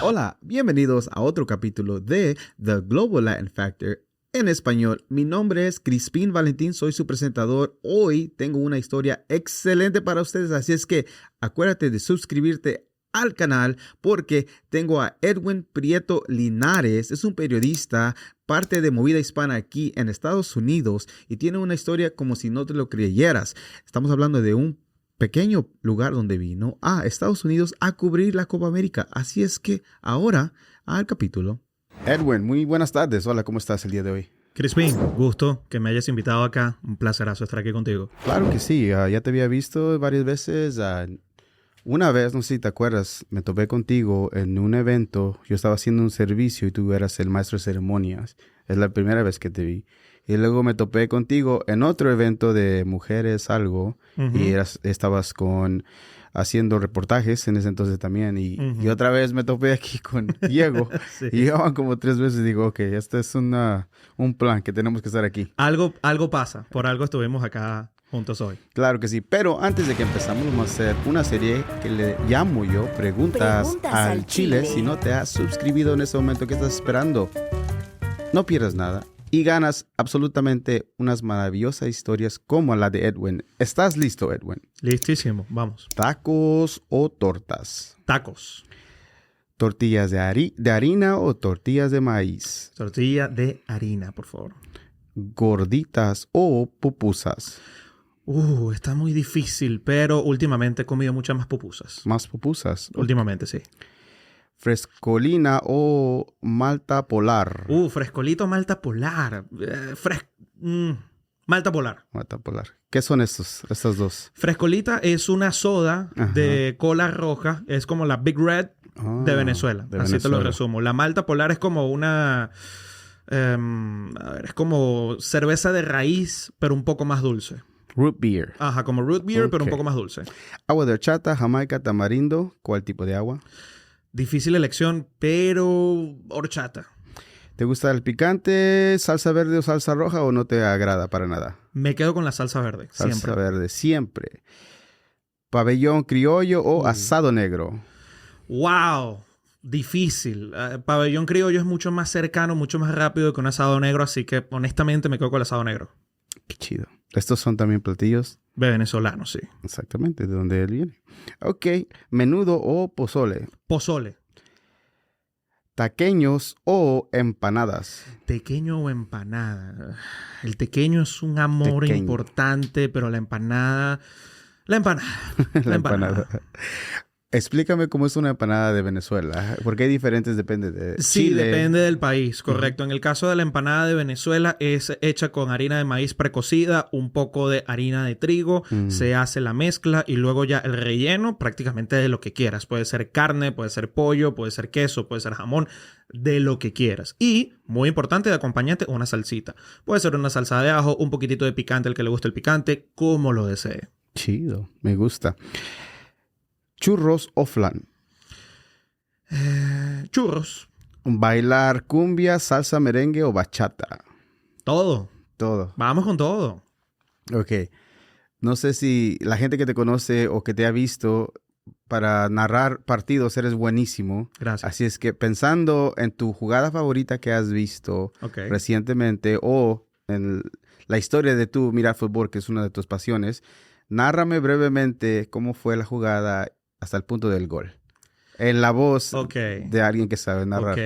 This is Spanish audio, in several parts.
Hola, bienvenidos a otro capítulo de The Global Latin Factor en español. Mi nombre es Crispín Valentín, soy su presentador. Hoy tengo una historia excelente para ustedes, así es que acuérdate de suscribirte al canal porque tengo a Edwin Prieto Linares. Es un periodista, parte de Movida Hispana aquí en Estados Unidos y tiene una historia como si no te lo creyeras. Estamos hablando de un pequeño lugar donde vino a Estados Unidos a cubrir la Copa América. Así es que ahora al capítulo. Edwin, muy buenas tardes. Hola, ¿cómo estás el día de hoy? Crispín, gusto que me hayas invitado acá. Un placerazo estar aquí contigo. Claro que sí. Ya te había visto varias veces. Una vez, no sé si te acuerdas, me topé contigo en un evento. Yo estaba haciendo un servicio y tú eras el maestro de ceremonias. Es la primera vez que te vi. Y luego me topé contigo en otro evento de mujeres, algo. Y estabas haciendo reportajes en ese entonces también. Y otra vez me topé aquí con Diego. Sí. Y llegaban como 3 veces y digo, ok, este es un plan que tenemos que estar aquí. Algo pasa. Por algo estuvimos acá juntos hoy. Claro que sí. Pero antes de que empezamos, vamos a hacer una serie que le llamo yo Preguntas al Chile. Si no te has suscribido en este momento, ¿qué estás esperando? No pierdas nada. Y ganas absolutamente unas maravillosas historias como la de Edwin. ¿Estás listo, Edwin? Listísimo. Vamos. ¿Tacos o tortas? Tacos. ¿Tortillas de harina o tortillas de maíz? Tortilla de harina, por favor. ¿Gorditas o pupusas? Está muy difícil, pero últimamente he comido muchas más pupusas. ¿Más pupusas? Últimamente, sí. ¿Frescolina o malta polar? Frescolito malta polar. Malta polar. Malta polar. ¿Qué son estos dos? Frescolita es una soda de cola roja. Es como la Big Red de Venezuela. Así te lo resumo. La malta polar es como una... es como cerveza de raíz, pero un poco más dulce. Root beer. Ajá, como root beer, pero un poco más dulce. Agua de horchata, jamaica, tamarindo. ¿Cuál tipo de agua? Difícil elección, pero horchata. ¿Te gusta el picante, salsa verde o salsa roja o no te agrada para nada? Me quedo con la salsa verde. Salsa verde, siempre. ¿Pabellón criollo o asado negro? ¡Wow! Difícil. Pabellón criollo es mucho más cercano, mucho más rápido que un asado negro, así que honestamente me quedo con el asado negro. Qué chido. Estos son también platillos de venezolano, sí. Exactamente, de donde él viene. Ok. ¿Menudo o pozole? Pozole. ¿Taqueños o empanadas? ¿Tequeño o empanada? El tequeño es un amor importante, pero la empanada... La empanada. Explícame cómo es una empanada de Venezuela. Porque hay diferentes, depende de Chile. Depende del país, correcto. En el caso de la empanada de Venezuela es hecha con harina de maíz precocida, un poco de harina de trigo, se hace la mezcla y luego ya el relleno prácticamente de lo que quieras. Puede ser carne, puede ser pollo, puede ser queso, puede ser jamón, de lo que quieras. Y, muy importante, de acompañante, una salsita. Puede ser una salsa de ajo, un poquitito de picante, el que le guste el picante, como lo desee. Chido, me gusta. ¿Churros o flan? Churros. ¿Bailar cumbia, salsa, merengue o bachata? Todo. Vamos con todo. Ok. No sé si la gente que te conoce o que te ha visto para narrar partidos eres buenísimo. Gracias. Así es que pensando en tu jugada favorita que has visto recientemente o en la historia de tu mirar fútbol, que es una de tus pasiones, nárrame brevemente cómo fue la jugada hasta el punto del gol. En la voz de alguien que sabe narrar.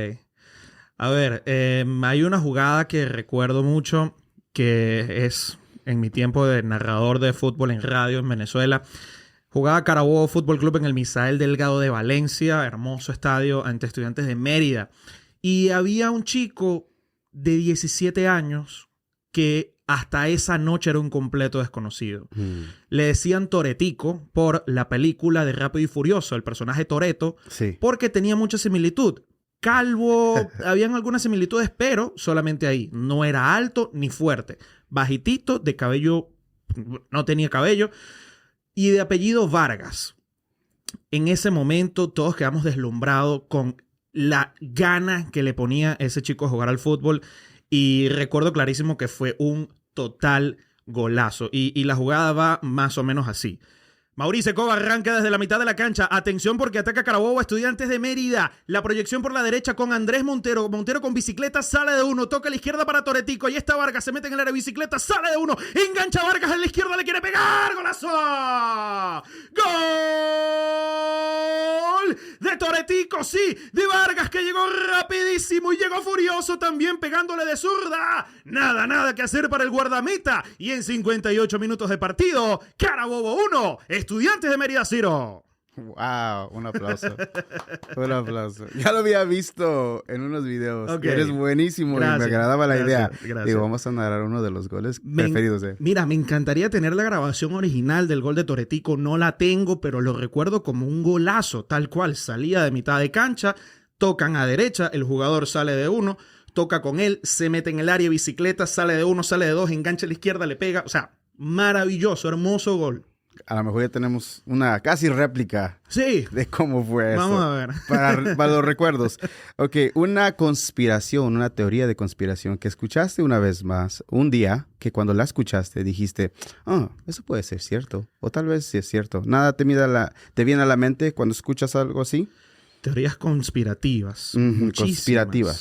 A ver, hay una jugada que recuerdo mucho que es en mi tiempo de narrador de fútbol en radio en Venezuela. Jugaba Carabobo Fútbol Club en el Misael Delgado de Valencia. Hermoso estadio ante Estudiantes de Mérida. Y había un chico de 17 años que hasta esa noche era un completo desconocido. Le decían Toretico por la película de Rápido y Furioso, el personaje Toretto, porque tenía mucha similitud. Calvo, habían algunas similitudes, pero solamente ahí. No era alto ni fuerte. Bajitito, de cabello, no tenía cabello, y de apellido Vargas. En ese momento todos quedamos deslumbrados con la gana que le ponía ese chico a jugar al fútbol. Y recuerdo clarísimo que fue un total golazo. Y la jugada va más o menos así. Mauricio Cova arranca desde la mitad de la cancha. Atención porque ataca Carabobo a Estudiantes de Mérida. La proyección por la derecha con Andrés Montero. Montero con bicicleta, sale de uno. Toca a la izquierda para Toretico. Ahí está Vargas, se mete en el área de bicicleta, sale de uno. Engancha Vargas a la izquierda, le quiere pegar. ¡Golazo! ¡Gol! De Toretico, sí. De Vargas, que llegó rapidísimo y llegó furioso también pegándole de zurda. Nada que hacer para el guardameta. Y en 58 minutos de partido, Carabobo 1. Estudiantes de Mérida 0. Wow, un aplauso. Un aplauso. Ya lo había visto en unos videos. Okay. Eres buenísimo. Gracias, y me agradaba la idea. Gracias. Digo, vamos a narrar uno de los goles preferidos. Mira, me encantaría tener la grabación original del gol de Toretico. No la tengo, pero lo recuerdo como un golazo, tal cual. Salía de mitad de cancha, tocan a derecha, el jugador sale de uno, toca con él, se mete en el área de bicicleta, sale de uno, sale de dos, engancha a la izquierda, le pega. O sea, maravilloso, hermoso gol. A lo mejor ya tenemos una casi réplica de cómo fue eso. Vamos a ver. Para los recuerdos. Ok, una conspiración, una teoría de conspiración que escuchaste una vez más, un día, que cuando la escuchaste dijiste, eso puede ser cierto. O tal vez sí es cierto. ¿Nada te viene a la mente cuando escuchas algo así? Teorías conspirativas.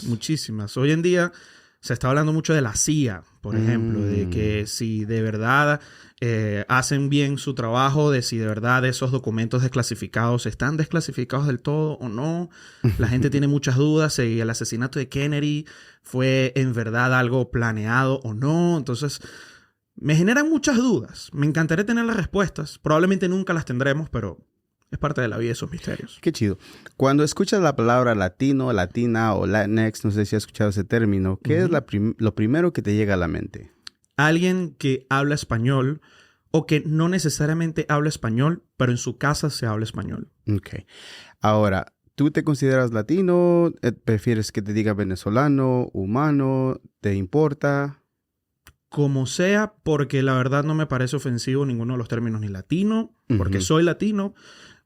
Muchísimas. Hoy en día se está hablando mucho de la CIA, por ejemplo, de que si de verdad hacen bien su trabajo, de si de verdad esos documentos desclasificados están desclasificados del todo o no. La gente tiene muchas dudas si el asesinato de Kennedy fue en verdad algo planeado o no. Entonces, me generan muchas dudas. Me encantaría tener las respuestas. Probablemente nunca las tendremos, pero es parte de la vida esos misterios. Qué chido. Cuando escuchas la palabra latino, latina o Latinx, no sé si has escuchado ese término, ¿qué es lo primero que te llega a la mente? Alguien que habla español o que no necesariamente habla español, pero en su casa se habla español. Ok. Ahora, ¿tú te consideras latino? ¿Prefieres que te diga venezolano, humano? ¿Te importa? Como sea, porque la verdad no me parece ofensivo ninguno de los términos, ni latino, porque soy latino,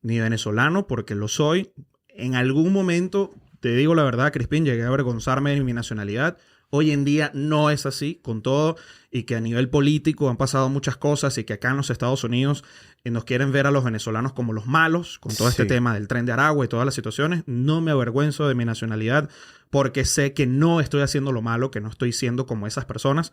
ni venezolano, porque lo soy. En algún momento, te digo la verdad, Crispín, llegué a avergonzarme de mi nacionalidad. Hoy en día no es así, con todo, y que a nivel político han pasado muchas cosas y que acá en los Estados Unidos nos quieren ver a los venezolanos como los malos, con todo este tema del Tren de Aragua y todas las situaciones. No me avergüenzo de mi nacionalidad porque sé que no estoy haciendo lo malo, que no estoy siendo como esas personas,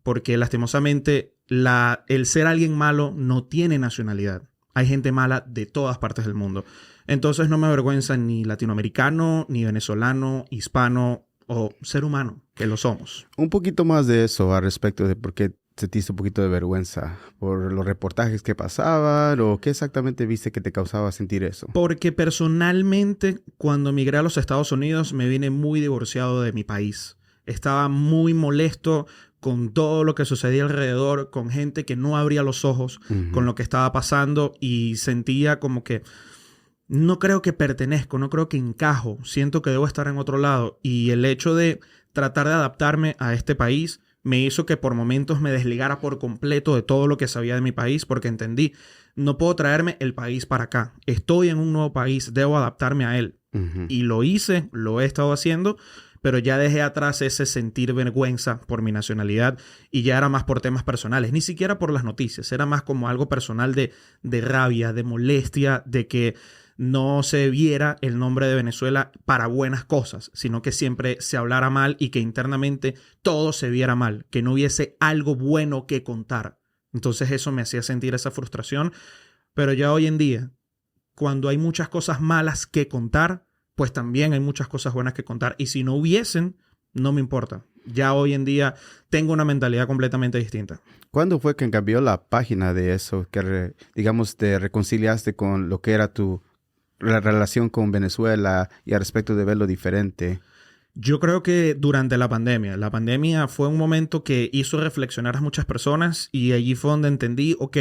porque lastimosamente el ser alguien malo no tiene nacionalidad. Hay gente mala de todas partes del mundo. Entonces no me avergüenza ni latinoamericano, ni venezolano, hispano o ser humano, que lo somos. Un poquito más de eso al respecto de por qué sentiste un poquito de vergüenza por los reportajes que pasaban o qué exactamente viste que te causaba sentir eso. Porque personalmente cuando migré a los Estados Unidos me vine muy divorciado de mi país. Estaba muy molesto con todo lo que sucedía alrededor, con gente que no abría los ojos con lo que estaba pasando y sentía como que no creo que pertenezco, no creo que encajo, siento que debo estar en otro lado. Y el hecho de tratar de adaptarme a este país me hizo que por momentos me desligara por completo de todo lo que sabía de mi país, porque entendí, no puedo traerme el país para acá. Estoy en un nuevo país, debo adaptarme a él. Y lo hice, lo he estado haciendo, pero ya dejé atrás ese sentir vergüenza por mi nacionalidad y ya era más por temas personales, ni siquiera por las noticias, era más como algo personal de rabia, de molestia, de que no se viera el nombre de Venezuela para buenas cosas, sino que siempre se hablara mal y que internamente todo se viera mal, que no hubiese algo bueno que contar. Entonces eso me hacía sentir esa frustración, pero ya hoy en día, cuando hay muchas cosas malas que contar, pues también hay muchas cosas buenas que contar. Y si no hubiesen, no me importa. Ya hoy en día tengo una mentalidad completamente distinta. ¿Cuándo fue que cambió la página de eso? Que, digamos, te reconciliaste con lo que era la relación con Venezuela y al respecto de verlo diferente. Yo creo que durante la pandemia. La pandemia fue un momento que hizo reflexionar a muchas personas y allí fue donde entendí, ok,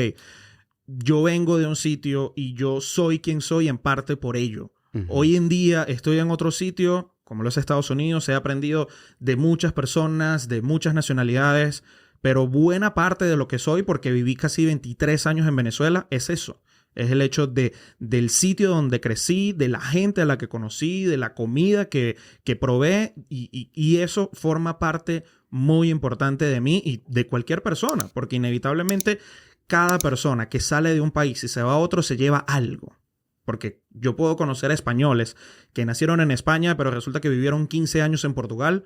yo vengo de un sitio y yo soy quien soy en parte por ello. Hoy en día estoy en otro sitio, como los Estados Unidos, he aprendido de muchas personas, de muchas nacionalidades, pero buena parte de lo que soy, porque viví casi 23 años en Venezuela, es eso. Es el hecho del sitio donde crecí, de la gente a la que conocí, de la comida que probé y eso forma parte muy importante de mí y de cualquier persona, porque inevitablemente cada persona que sale de un país y se va a otro se lleva algo. Porque yo puedo conocer a españoles que nacieron en España, pero resulta que vivieron 15 años en Portugal.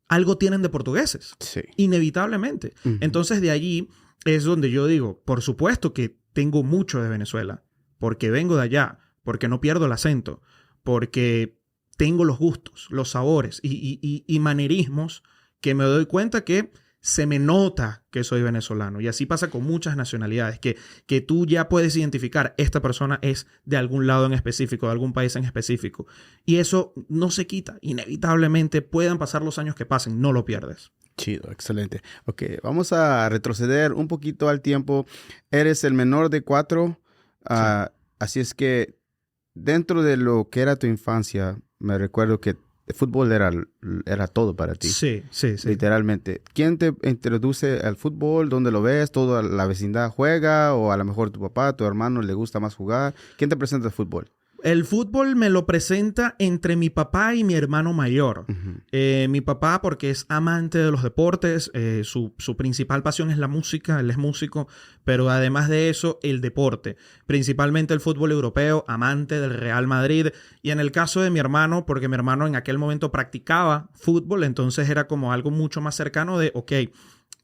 Algo tienen de portugueses. Sí. Inevitablemente. Entonces, de allí es donde yo digo, por supuesto que tengo mucho de Venezuela. Porque vengo de allá. Porque no pierdo el acento. Porque tengo los gustos, los sabores y manerismos que me doy cuenta que se me nota que soy venezolano. Y así pasa con muchas nacionalidades, que tú ya puedes identificar, esta persona es de algún lado en específico, de algún país en específico. Y eso no se quita. Inevitablemente puedan pasar los años que pasen, no lo pierdes. Chido, excelente. Ok, vamos a retroceder un poquito al tiempo. Eres el menor de 4, Sí. así es que dentro de lo que era tu infancia, me recuerdo que el fútbol era todo para ti. Sí. Literalmente. ¿Quién te introduce al fútbol? ¿Dónde lo ves? ¿Toda la vecindad juega? ¿O a lo mejor tu papá, tu hermano le gusta más jugar? ¿Quién te presenta el fútbol? El fútbol me lo presenta entre mi papá y mi hermano mayor. Mi papá, porque es amante de los deportes, su principal pasión es la música, él es músico, pero además de eso, el deporte. Principalmente el fútbol europeo, amante del Real Madrid. Y en el caso de mi hermano, porque mi hermano en aquel momento practicaba fútbol, entonces era como algo mucho más cercano de, ok,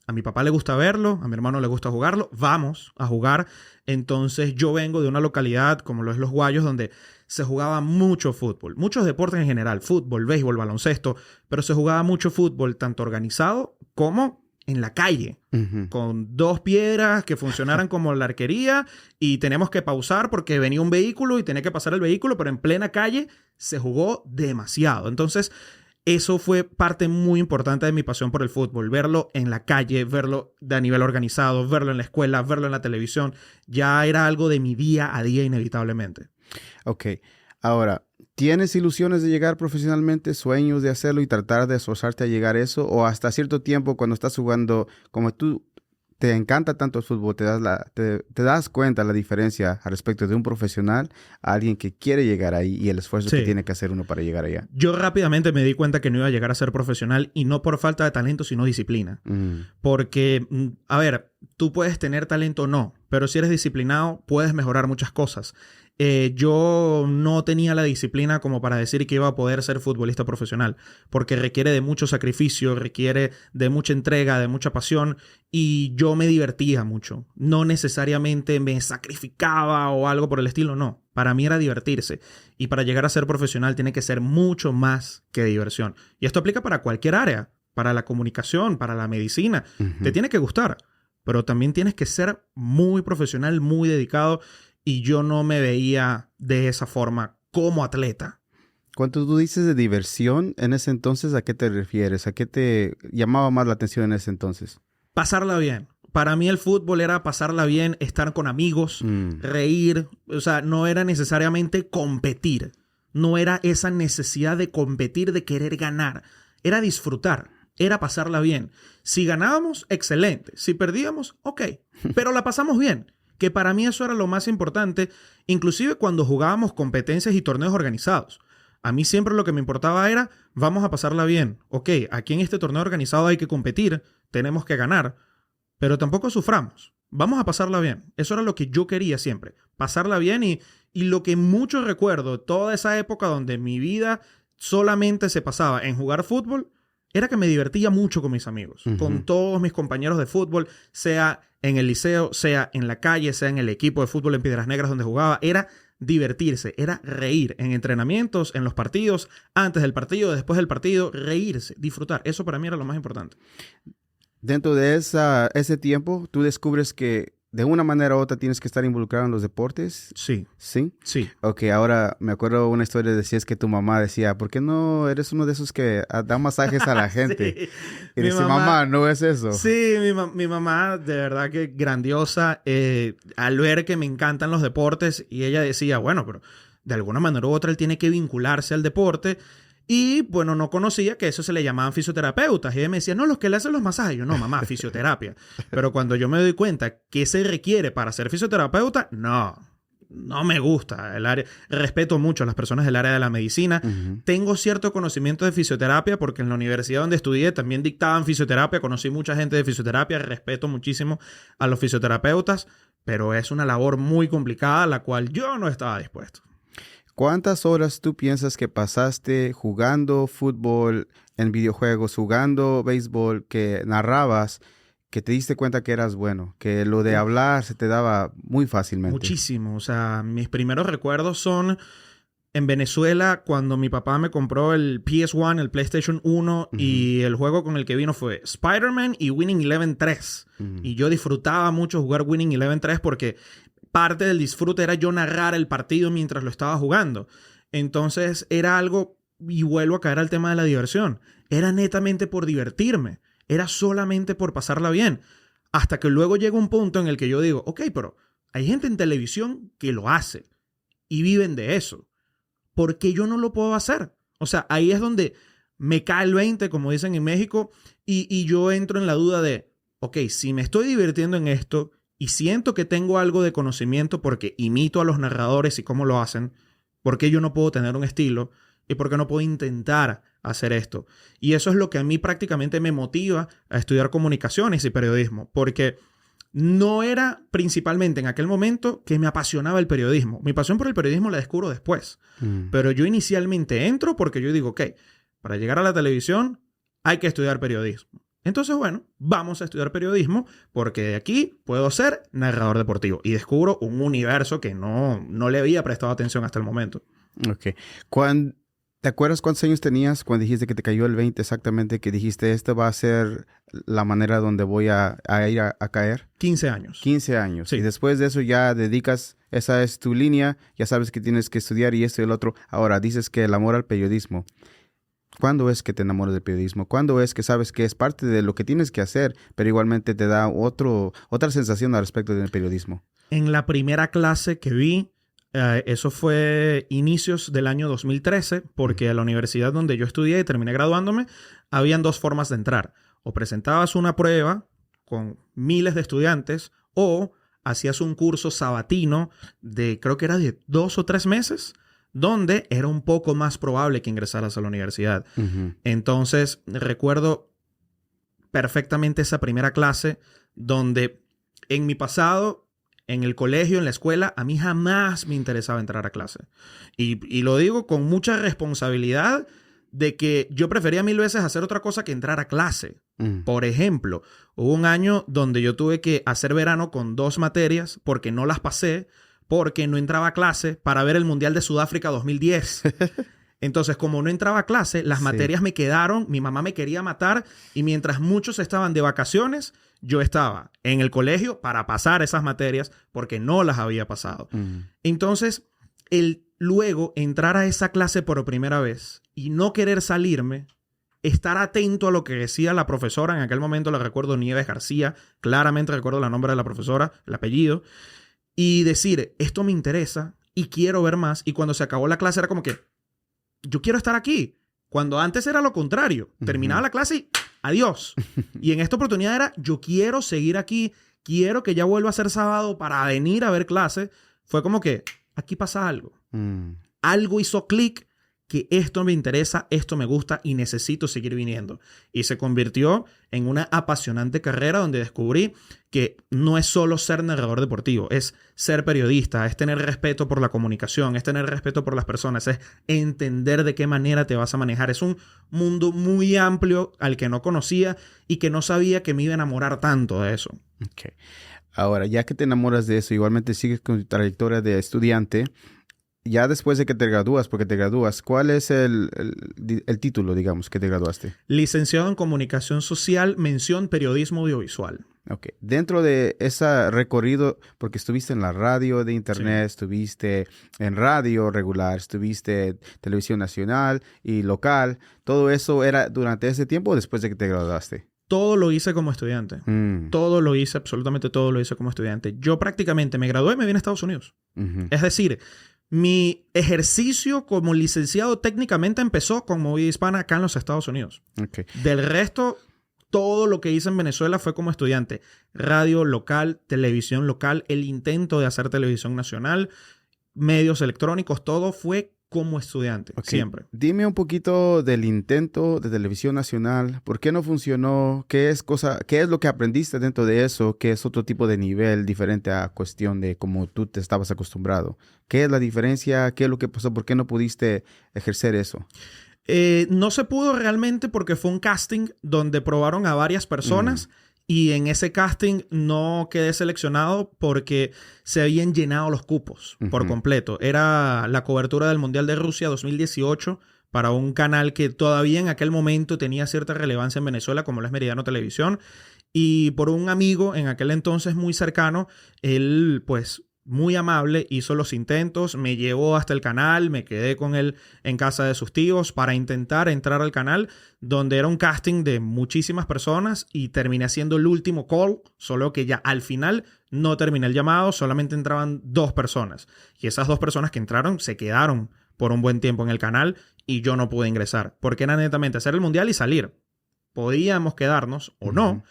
a mi papá le gusta verlo, a mi hermano le gusta jugarlo, vamos a jugar. Entonces yo vengo de una localidad como lo es Los Guayos, donde se jugaba mucho fútbol, muchos deportes en general, fútbol, béisbol, baloncesto, pero se jugaba mucho fútbol tanto organizado como en la calle, con 2 piedras que funcionaran como la arquería y tenemos que pausar porque venía un vehículo y tenía que pasar el vehículo, pero en plena calle se jugó demasiado. Entonces, eso fue parte muy importante de mi pasión por el fútbol. Verlo en la calle, verlo a nivel organizado, verlo en la escuela, verlo en la televisión. Ya era algo de mi día a día inevitablemente. Ok. Ahora, ¿tienes ilusiones de llegar profesionalmente, sueños de hacerlo y tratar de esforzarte a llegar a eso? ¿O hasta cierto tiempo cuando estás jugando, como tú te encanta tanto el fútbol, te das cuenta la diferencia al respecto de un profesional a alguien que quiere llegar ahí y el esfuerzo que tiene que hacer uno para llegar allá? Yo rápidamente me di cuenta que no iba a llegar a ser profesional y no por falta de talento, sino disciplina. Porque, a ver, tú puedes tener talento o no, pero si eres disciplinado puedes mejorar muchas cosas. Yo no tenía la disciplina como para decir que iba a poder ser futbolista profesional, porque requiere de mucho sacrificio, requiere de mucha entrega, de mucha pasión, y yo me divertía mucho. No necesariamente me sacrificaba o algo por el estilo, no. Para mí era divertirse. Y para llegar a ser profesional tiene que ser mucho más que diversión. Y esto aplica para cualquier área, para la comunicación, para la medicina. Te tiene que gustar, pero también tienes que ser muy profesional, muy dedicado. Y yo no me veía de esa forma como atleta. Cuando tú dices de diversión, en ese entonces, ¿a qué te refieres? ¿A qué te llamaba más la atención en ese entonces? Pasarla bien. Para mí el fútbol era pasarla bien, estar con amigos, reír. O sea, no era necesariamente competir. No era esa necesidad de competir, de querer ganar. Era disfrutar. Era pasarla bien. Si ganábamos, excelente. Si perdíamos, ok. Pero la pasamos bien. Que para mí eso era lo más importante, inclusive cuando jugábamos competencias y torneos organizados. A mí siempre lo que me importaba era, vamos a pasarla bien. Ok, aquí en este torneo organizado hay que competir, tenemos que ganar, pero tampoco suframos. Vamos a pasarla bien. Eso era lo que yo quería siempre, pasarla bien y lo que mucho recuerdo, toda esa época donde mi vida solamente se pasaba en jugar fútbol, era que me divertía mucho con mis amigos, con todos mis compañeros de fútbol, sea en el liceo, sea en la calle, sea en el equipo de fútbol en Piedras Negras donde jugaba. Era divertirse, era reír en entrenamientos, en los partidos, antes del partido, después del partido, reírse, disfrutar. Eso para mí era lo más importante. Dentro de ese tiempo, tú descubres que de una manera u otra tienes que estar involucrado en los deportes. Sí. ¿Sí? Sí. Ok, ahora me acuerdo una historia, decías que tu mamá decía, ¿por qué no eres uno de esos que da masajes a la gente? Sí. Y decía, mamá, no es eso. Sí, mi mamá, de verdad que grandiosa, al ver que me encantan los deportes, y ella decía, bueno, pero de alguna manera u otra él tiene que vincularse al deporte. Y, bueno, no conocía que eso se le llamaban fisioterapeutas. Y ella me decía, no, los que le hacen los masajes. Yo, no, mamá, fisioterapia. Pero cuando yo me doy cuenta que se requiere para ser fisioterapeuta, no no me gusta el área. Respeto mucho a las personas del área de la medicina. Tengo cierto conocimiento de fisioterapia porque en la universidad donde estudié también dictaban fisioterapia. Conocí mucha gente de fisioterapia. Respeto muchísimo a los fisioterapeutas, pero es una labor muy complicada a la cual yo no estaba dispuesto. ¿Cuántas horas tú piensas que pasaste jugando fútbol en videojuegos, jugando béisbol, que narrabas, que te diste cuenta que eras bueno, que lo de hablar se te daba muy fácilmente? Muchísimo. O sea, mis primeros recuerdos son en Venezuela cuando mi papá me compró el PS1, el PlayStation 1 y el juego con el que vino fue Spider-Man y Winning Eleven 3. Y yo disfrutaba mucho jugar Winning Eleven 3 porque parte del disfrute era yo narrar el partido mientras lo estaba jugando. Entonces era algo, y vuelvo a caer al tema de la diversión, era netamente por divertirme. Era solamente por pasarla bien. Hasta que luego llega un punto en el que yo digo, ok, pero hay gente en televisión que lo hace y viven de eso. ¿Por qué yo no lo puedo hacer? O sea, ahí es donde me cae el 20, como dicen en México, y yo entro en la duda de, ok, si me estoy divirtiendo en esto y siento que tengo algo de conocimiento porque imito a los narradores y cómo lo hacen, ¿por qué yo no puedo tener un estilo? ¿Y por qué no puedo intentar hacer esto? Y eso es lo que a mí prácticamente me motiva a estudiar comunicaciones y periodismo, porque no era principalmente en aquel momento que me apasionaba el periodismo. Mi pasión por el periodismo la descubro después. Pero yo inicialmente entro porque yo digo, ok, para llegar a la televisión hay que estudiar periodismo. Entonces, bueno, vamos a estudiar periodismo porque de aquí puedo ser narrador deportivo. Y descubro un universo que no le había prestado atención hasta el momento. Ok. ¿Te acuerdas cuántos años tenías cuando dijiste que te cayó el 20 exactamente? Que dijiste, esta va a ser la manera donde voy a ir a caer. 15 años. 15 años. Sí. Y después de eso ya dedicas, esa es tu línea, ya sabes que tienes que estudiar y esto y el otro. Ahora, dices que el amor al periodismo. ¿Cuándo es que te enamoras del periodismo? ¿Cuándo es que sabes que es parte de lo que tienes que hacer, pero igualmente te da otra sensación al respecto del periodismo? En la primera clase que vi, eso fue inicios del año 2013, porque a la universidad donde yo estudié y terminé graduándome, habían dos formas de entrar. O presentabas una prueba con miles de estudiantes, o hacías un curso sabatino de, creo que era de 2 o 3 meses, donde era un poco más probable que ingresaras a la universidad. Entonces, recuerdo perfectamente esa primera clase donde en mi pasado, en el colegio, en la escuela, a mí jamás me interesaba entrar a clase. Y lo digo con mucha responsabilidad de que yo prefería 1000 veces hacer otra cosa que entrar a clase. Por ejemplo, hubo un año donde yo tuve que hacer verano con 2 materias porque no las pasé, porque no entraba a clase para ver el Mundial de Sudáfrica 2010. Entonces, como no entraba a clase, las materias me quedaron, mi mamá me quería matar y mientras muchos estaban de vacaciones, yo estaba en el colegio para pasar esas materias porque no las había pasado. Entonces, el luego entrar a esa clase por primera vez y no querer salirme, estar atento a lo que decía la profesora, en aquel momento la recuerdo Nieves García, claramente recuerdo el nombre de la profesora, el apellido, y decir, esto me interesa y quiero ver más. Y cuando se acabó la clase era como que, yo quiero estar aquí. Cuando antes era lo contrario. Terminaba la clase y adiós. Y en esta oportunidad era, yo quiero seguir aquí. Quiero que ya vuelva a ser sábado para venir a ver clase. Fue como que, aquí pasa algo. Algo hizo clic que esto me interesa, esto me gusta y necesito seguir viniendo. Y se convirtió en una apasionante carrera donde descubrí que no es solo ser narrador deportivo, es ser periodista, es tener respeto por la comunicación, es tener respeto por las personas, es entender de qué manera te vas a manejar. Es un mundo muy amplio al que no conocía y que no sabía que me iba a enamorar tanto de eso. Okay. Ahora, ya que te enamoras de eso, igualmente sigues con tu trayectoria de estudiante. Ya después de que te gradúas, porque te gradúas, ¿cuál es el título, digamos, que te graduaste? Licenciado en Comunicación Social, mención Periodismo Audiovisual. Ok. Dentro de ese recorrido, porque estuviste en la radio de internet, estuviste en radio regular, estuviste en televisión nacional y local, ¿todo eso era durante ese tiempo o después de que te graduaste? Todo lo hice como estudiante. Todo lo hice, absolutamente todo lo hice como estudiante. Yo prácticamente me gradué y me vine a Estados Unidos. Es decir, mi ejercicio como licenciado técnicamente empezó con Movida Hispana acá en los Estados Unidos. Okay. Del resto, todo lo que hice en Venezuela fue como estudiante. Radio local, televisión local, el intento de hacer televisión nacional medios electrónicos, todo fue como estudiante, siempre. Dime un poquito del intento de Televisión Nacional. ¿Por qué no funcionó? ¿Qué es lo que aprendiste dentro de eso? ¿Qué es otro tipo de nivel diferente a cuestión de cómo tú te estabas acostumbrado? ¿Qué es la diferencia? ¿Qué es lo que pasó? ¿Por qué no pudiste ejercer eso? No se pudo realmente porque fue un casting donde probaron a varias personas y en ese casting no quedé seleccionado porque se habían llenado los cupos por completo. Era la cobertura del Mundial de Rusia 2018 para un canal que todavía en aquel momento tenía cierta relevancia en Venezuela, como lo es Meridiano Televisión. Y por un amigo en aquel entonces muy cercano, él pues muy amable, hizo los intentos, me llevó hasta el canal, me quedé con él en casa de sus tíos para intentar entrar al canal, donde era un casting de muchísimas personas y terminé haciendo el último call, solo que ya al final no terminé el llamado, solamente entraban 2 personas. Y esas 2 personas que entraron se quedaron por un buen tiempo en el canal y yo no pude ingresar, porque era netamente hacer el mundial y salir. Podíamos quedarnos o no,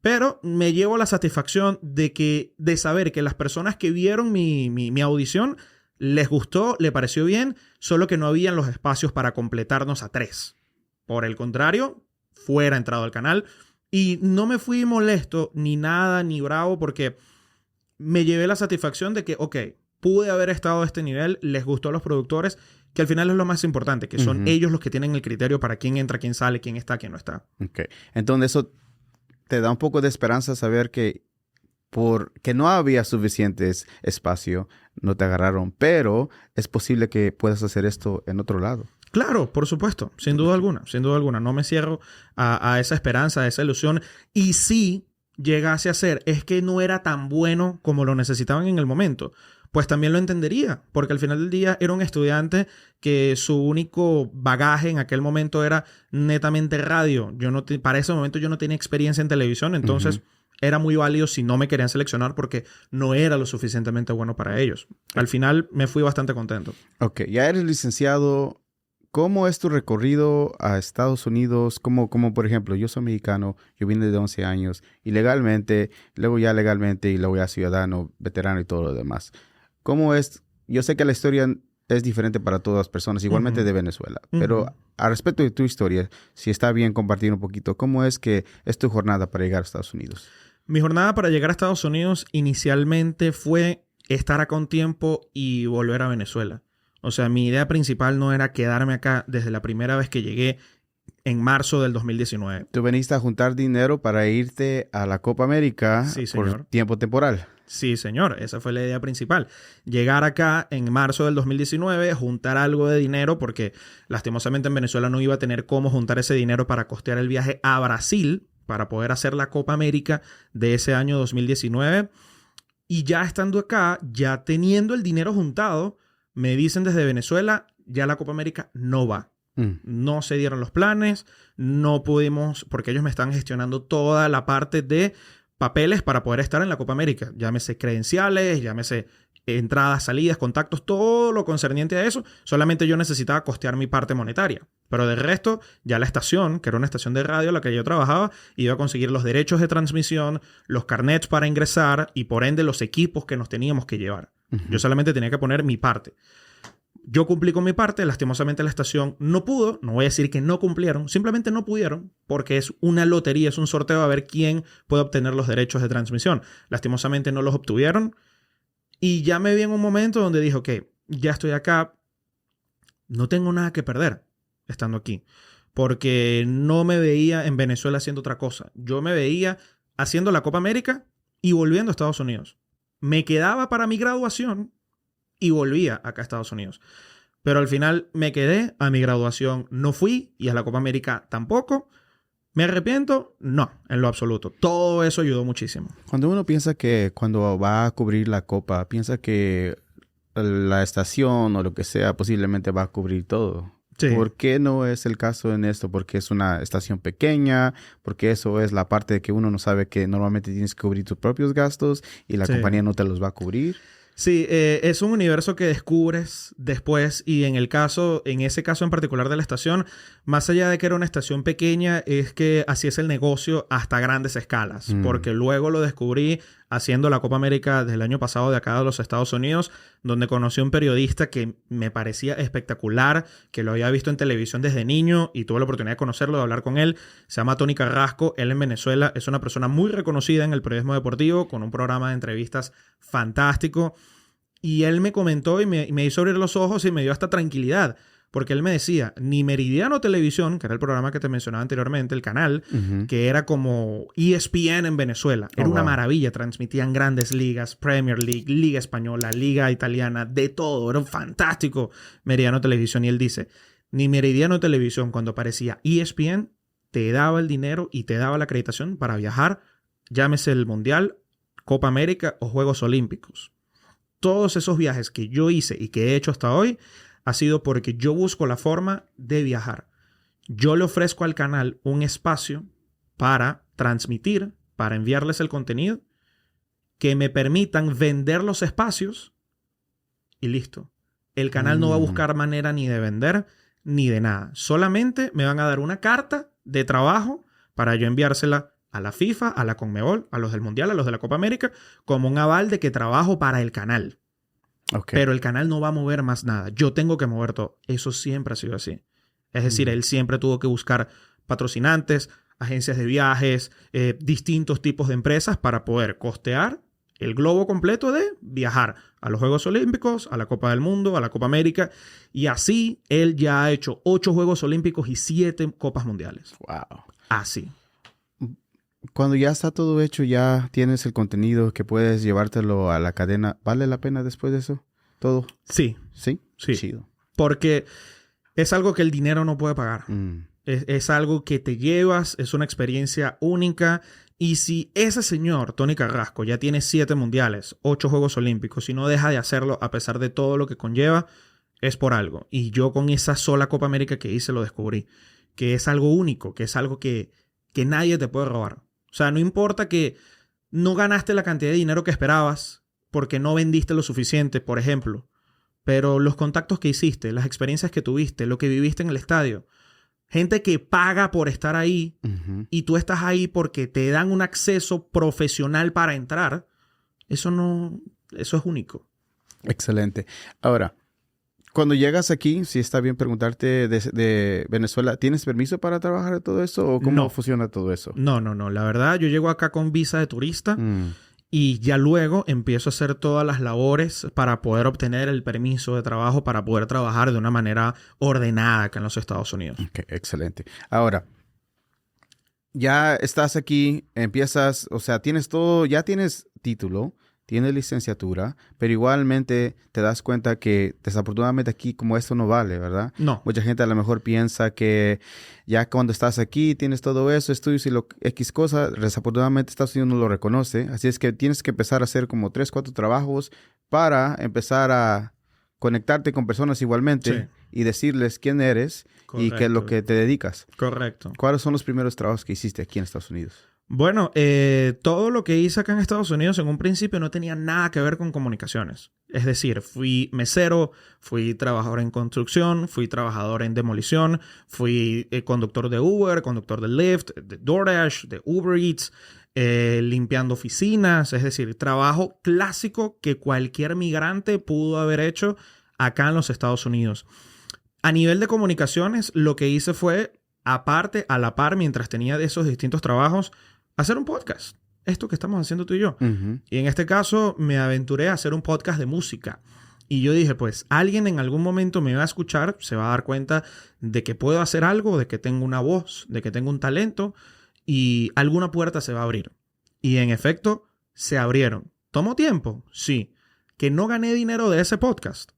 pero me llevo la satisfacción de saber que las personas que vieron mi audición les gustó, le pareció bien, solo que no habían los espacios para completarnos a 3. Por el contrario, fuera entrado al canal y no me fui molesto ni nada, ni bravo, porque me llevé la satisfacción de que, ok, pude haber estado a este nivel, les gustó a los productores, que al final es lo más importante, que son ellos los que tienen el criterio para quién entra, quién sale, quién está, quién no está. Ok, entonces eso te da un poco de esperanza saber que porque no había suficientes espacio, no te agarraron, pero es posible que puedas hacer esto en otro lado. Claro, por supuesto, sin duda alguna, sin duda alguna. No me cierro a esa esperanza, a esa ilusión. Y si llegase a ser, es que no era tan bueno como lo necesitaban en el momento, pues también lo entendería, porque al final del día era un estudiante que su único bagaje en aquel momento era netamente radio. Para ese momento yo no tenía experiencia en televisión, entonces era muy válido si no me querían seleccionar porque no era lo suficientemente bueno para ellos. Al final me fui bastante contento. Ok, ya eres licenciado. ¿Cómo es tu recorrido a Estados Unidos? Como por ejemplo, yo soy mexicano, yo vine de 11 años, ilegalmente, luego ya legalmente y luego ya ciudadano, veterano y todo lo demás. ¿Cómo es? Yo sé que la historia es diferente para todas las personas, igualmente de Venezuela, pero al respecto de tu historia, si está bien compartir un poquito, ¿cómo es que es tu jornada para llegar a Estados Unidos? Mi jornada para llegar a Estados Unidos inicialmente fue estar acá un tiempo y volver a Venezuela. O sea, mi idea principal no era quedarme acá desde la primera vez que llegué en marzo del 2019. ¿Tú veniste a juntar dinero para irte a la Copa América por tiempo temporal? Sí, señor. Esa fue la idea principal. Llegar acá en marzo del 2019, juntar algo de dinero, porque lastimosamente en Venezuela no iba a tener cómo juntar ese dinero para costear el viaje a Brasil para poder hacer la Copa América de ese año 2019. Y ya estando acá, ya teniendo el dinero juntado, me dicen desde Venezuela, ya la Copa América no va. No se dieron los planes, no pudimos, porque ellos me están gestionando toda la parte de papeles para poder estar en la Copa América. Llámese credenciales, llámese entradas, salidas, contactos, todo lo concerniente a eso. Solamente yo necesitaba costear mi parte monetaria. Pero de resto, ya la estación, que era una estación de radio en la que yo trabajaba, iba a conseguir los derechos de transmisión, los carnets para ingresar y por ende los equipos que nos teníamos que llevar. Yo solamente tenía que poner mi parte. Yo cumplí con mi parte, lastimosamente la estación no pudo, no voy a decir que no cumplieron, simplemente no pudieron porque es una lotería, es un sorteo a ver quién puede obtener los derechos de transmisión. Lastimosamente no los obtuvieron y ya me vi en un momento donde dije, ok, ya estoy acá, no tengo nada que perder estando aquí, porque no me veía en Venezuela haciendo otra cosa. Yo me veía haciendo la Copa América y volviendo a Estados Unidos. Me quedaba para mi graduación y volvía acá a Estados Unidos. Pero al final me quedé, a mi graduación no fui y a la Copa América tampoco. ¿Me arrepiento? No, en lo absoluto. Todo eso ayudó muchísimo. Cuando uno piensa que cuando va a cubrir la Copa, piensa que la estación o lo que sea posiblemente va a cubrir todo. Sí. ¿Por qué no es el caso en esto? Porque es una estación pequeña, porque eso es la parte de que uno no sabe que normalmente tienes que cubrir tus propios gastos y la compañía no te los va a cubrir. Sí, es un universo que descubres después y en ese caso en particular de la estación, más allá de que era una estación pequeña, es que así es el negocio hasta grandes escalas, porque luego lo descubrí haciendo la Copa América del año pasado de acá de los Estados Unidos, donde conocí a un periodista que me parecía espectacular, que lo había visto en televisión desde niño y tuve la oportunidad de conocerlo, de hablar con él. Se llama Tony Carrasco. Él en Venezuela es una persona muy reconocida en el periodismo deportivo, con un programa de entrevistas fantástico. Y él me comentó y me hizo abrir los ojos y me dio hasta tranquilidad. Porque él me decía, ni Meridiano Televisión, que era el programa que te mencionaba anteriormente, el canal, que era como ESPN en Venezuela. Era una maravilla. Transmitían grandes ligas, Premier League, Liga Española, Liga Italiana, de todo. Era fantástico Meridiano Televisión. Y él dice, ni Meridiano Televisión, cuando aparecía ESPN, te daba el dinero y te daba la acreditación para viajar, llámese el Mundial, Copa América o Juegos Olímpicos. Todos esos viajes que yo hice y que he hecho hasta hoy ha sido porque yo busco la forma de viajar. Yo le ofrezco al canal un espacio para transmitir, para enviarles el contenido, que me permitan vender los espacios y listo. El canal no va a buscar manera ni de vender ni de nada. Solamente me van a dar una carta de trabajo para yo enviársela a la FIFA, a la Conmebol, a los del Mundial, a los de la Copa América, como un aval de que trabajo para el canal. Pero el canal no va a mover más nada. Yo tengo que mover todo. Eso siempre ha sido así. Es decir, él siempre tuvo que buscar patrocinantes, agencias de viajes, distintos tipos de empresas para poder costear el globo completo de viajar a los Juegos Olímpicos, a la Copa del Mundo, a la Copa América. Y así él ya ha hecho 8 Juegos Olímpicos y 7 Copas Mundiales. Wow. Así. Cuando ya está todo hecho, ya tienes el contenido que puedes llevártelo a la cadena. ¿Vale la pena después de eso? ¿Todo? Sí. ¿Sí? Sí. Chido. Porque es algo que el dinero no puede pagar. Es algo que te llevas, es una experiencia única. Y si ese señor, Tony Carrasco, ya tiene 7 mundiales, 8 Juegos Olímpicos y no deja de hacerlo a pesar de todo lo que conlleva, es por algo. Y yo con esa sola Copa América que hice lo descubrí. Que es algo único, que es algo que nadie te puede robar. O sea, no importa que no ganaste la cantidad de dinero que esperabas porque no vendiste lo suficiente, por ejemplo. Pero los contactos que hiciste, las experiencias que tuviste, lo que viviste en el estadio. Gente que paga por estar ahí y tú estás ahí porque te dan un acceso profesional para entrar. Eso es único. Excelente. Ahora, cuando llegas aquí, si está bien preguntarte de Venezuela, ¿tienes permiso para trabajar de todo eso o cómo funciona todo eso? No. La verdad, yo llego acá con visa de turista y ya luego empiezo a hacer todas las labores para poder obtener el permiso de trabajo para poder trabajar de una manera ordenada acá en los Estados Unidos. Okay, excelente. Ahora, ya estás aquí, empiezas, o sea, tienes todo, ya tienes título, tienes licenciatura, pero igualmente te das cuenta que desafortunadamente aquí como esto no vale, ¿verdad? No. Mucha gente a lo mejor piensa que ya cuando estás aquí tienes todo eso, estudios y lo X cosa, desafortunadamente Estados Unidos no lo reconoce, así es que tienes que empezar a hacer como 3, 4 trabajos para empezar a conectarte con personas igualmente y decirles quién eres y qué es lo que te dedicas. Correcto. ¿Cuáles son los primeros trabajos que hiciste aquí en Estados Unidos? Bueno, todo lo que hice acá en Estados Unidos en un principio no tenía nada que ver con comunicaciones. Es decir, fui mesero, fui trabajador en construcción, fui trabajador en demolición, fui conductor de Uber, conductor de Lyft, de DoorDash, de Uber Eats, limpiando oficinas. Es decir, trabajo clásico que cualquier migrante pudo haber hecho acá en los Estados Unidos. A nivel de comunicaciones, lo que hice fue, aparte, a la par, mientras tenía de esos distintos trabajos, hacer un podcast. Esto que estamos haciendo tú y yo. Y en este caso me aventuré a hacer un podcast de música. Y yo dije, pues alguien en algún momento me va a escuchar, se va a dar cuenta de que puedo hacer algo, de que tengo una voz, de que tengo un talento y alguna puerta se va a abrir. Y en efecto, se abrieron. ¿Tomó tiempo? Sí. ¿Que no gané dinero de ese podcast?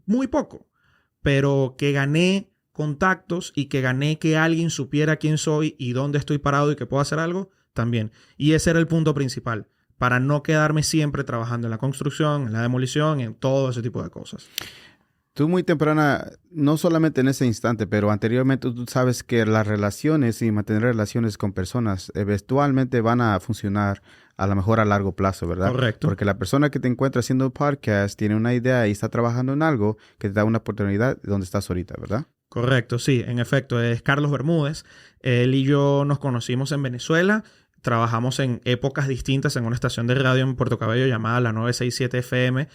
Muy poco. Pero que gané contactos y que gané que alguien supiera quién soy y dónde estoy parado y que puedo hacer algo, también. Y ese era el punto principal, para no quedarme siempre trabajando en la construcción, en la demolición, en todo ese tipo de cosas. Tú muy temprana, no solamente en ese instante, pero anteriormente tú sabes que las relaciones y mantener relaciones con personas eventualmente van a funcionar a lo mejor a largo plazo, ¿verdad? Correcto. Porque la persona que te encuentra haciendo un podcast tiene una idea y está trabajando en algo que te da una oportunidad donde estás ahorita, ¿verdad? Correcto, sí, en efecto, es Carlos Bermúdez. Él y yo nos conocimos en Venezuela. trabajamos en épocas distintas en una estación de radio en Puerto Cabello llamada la 967 FM,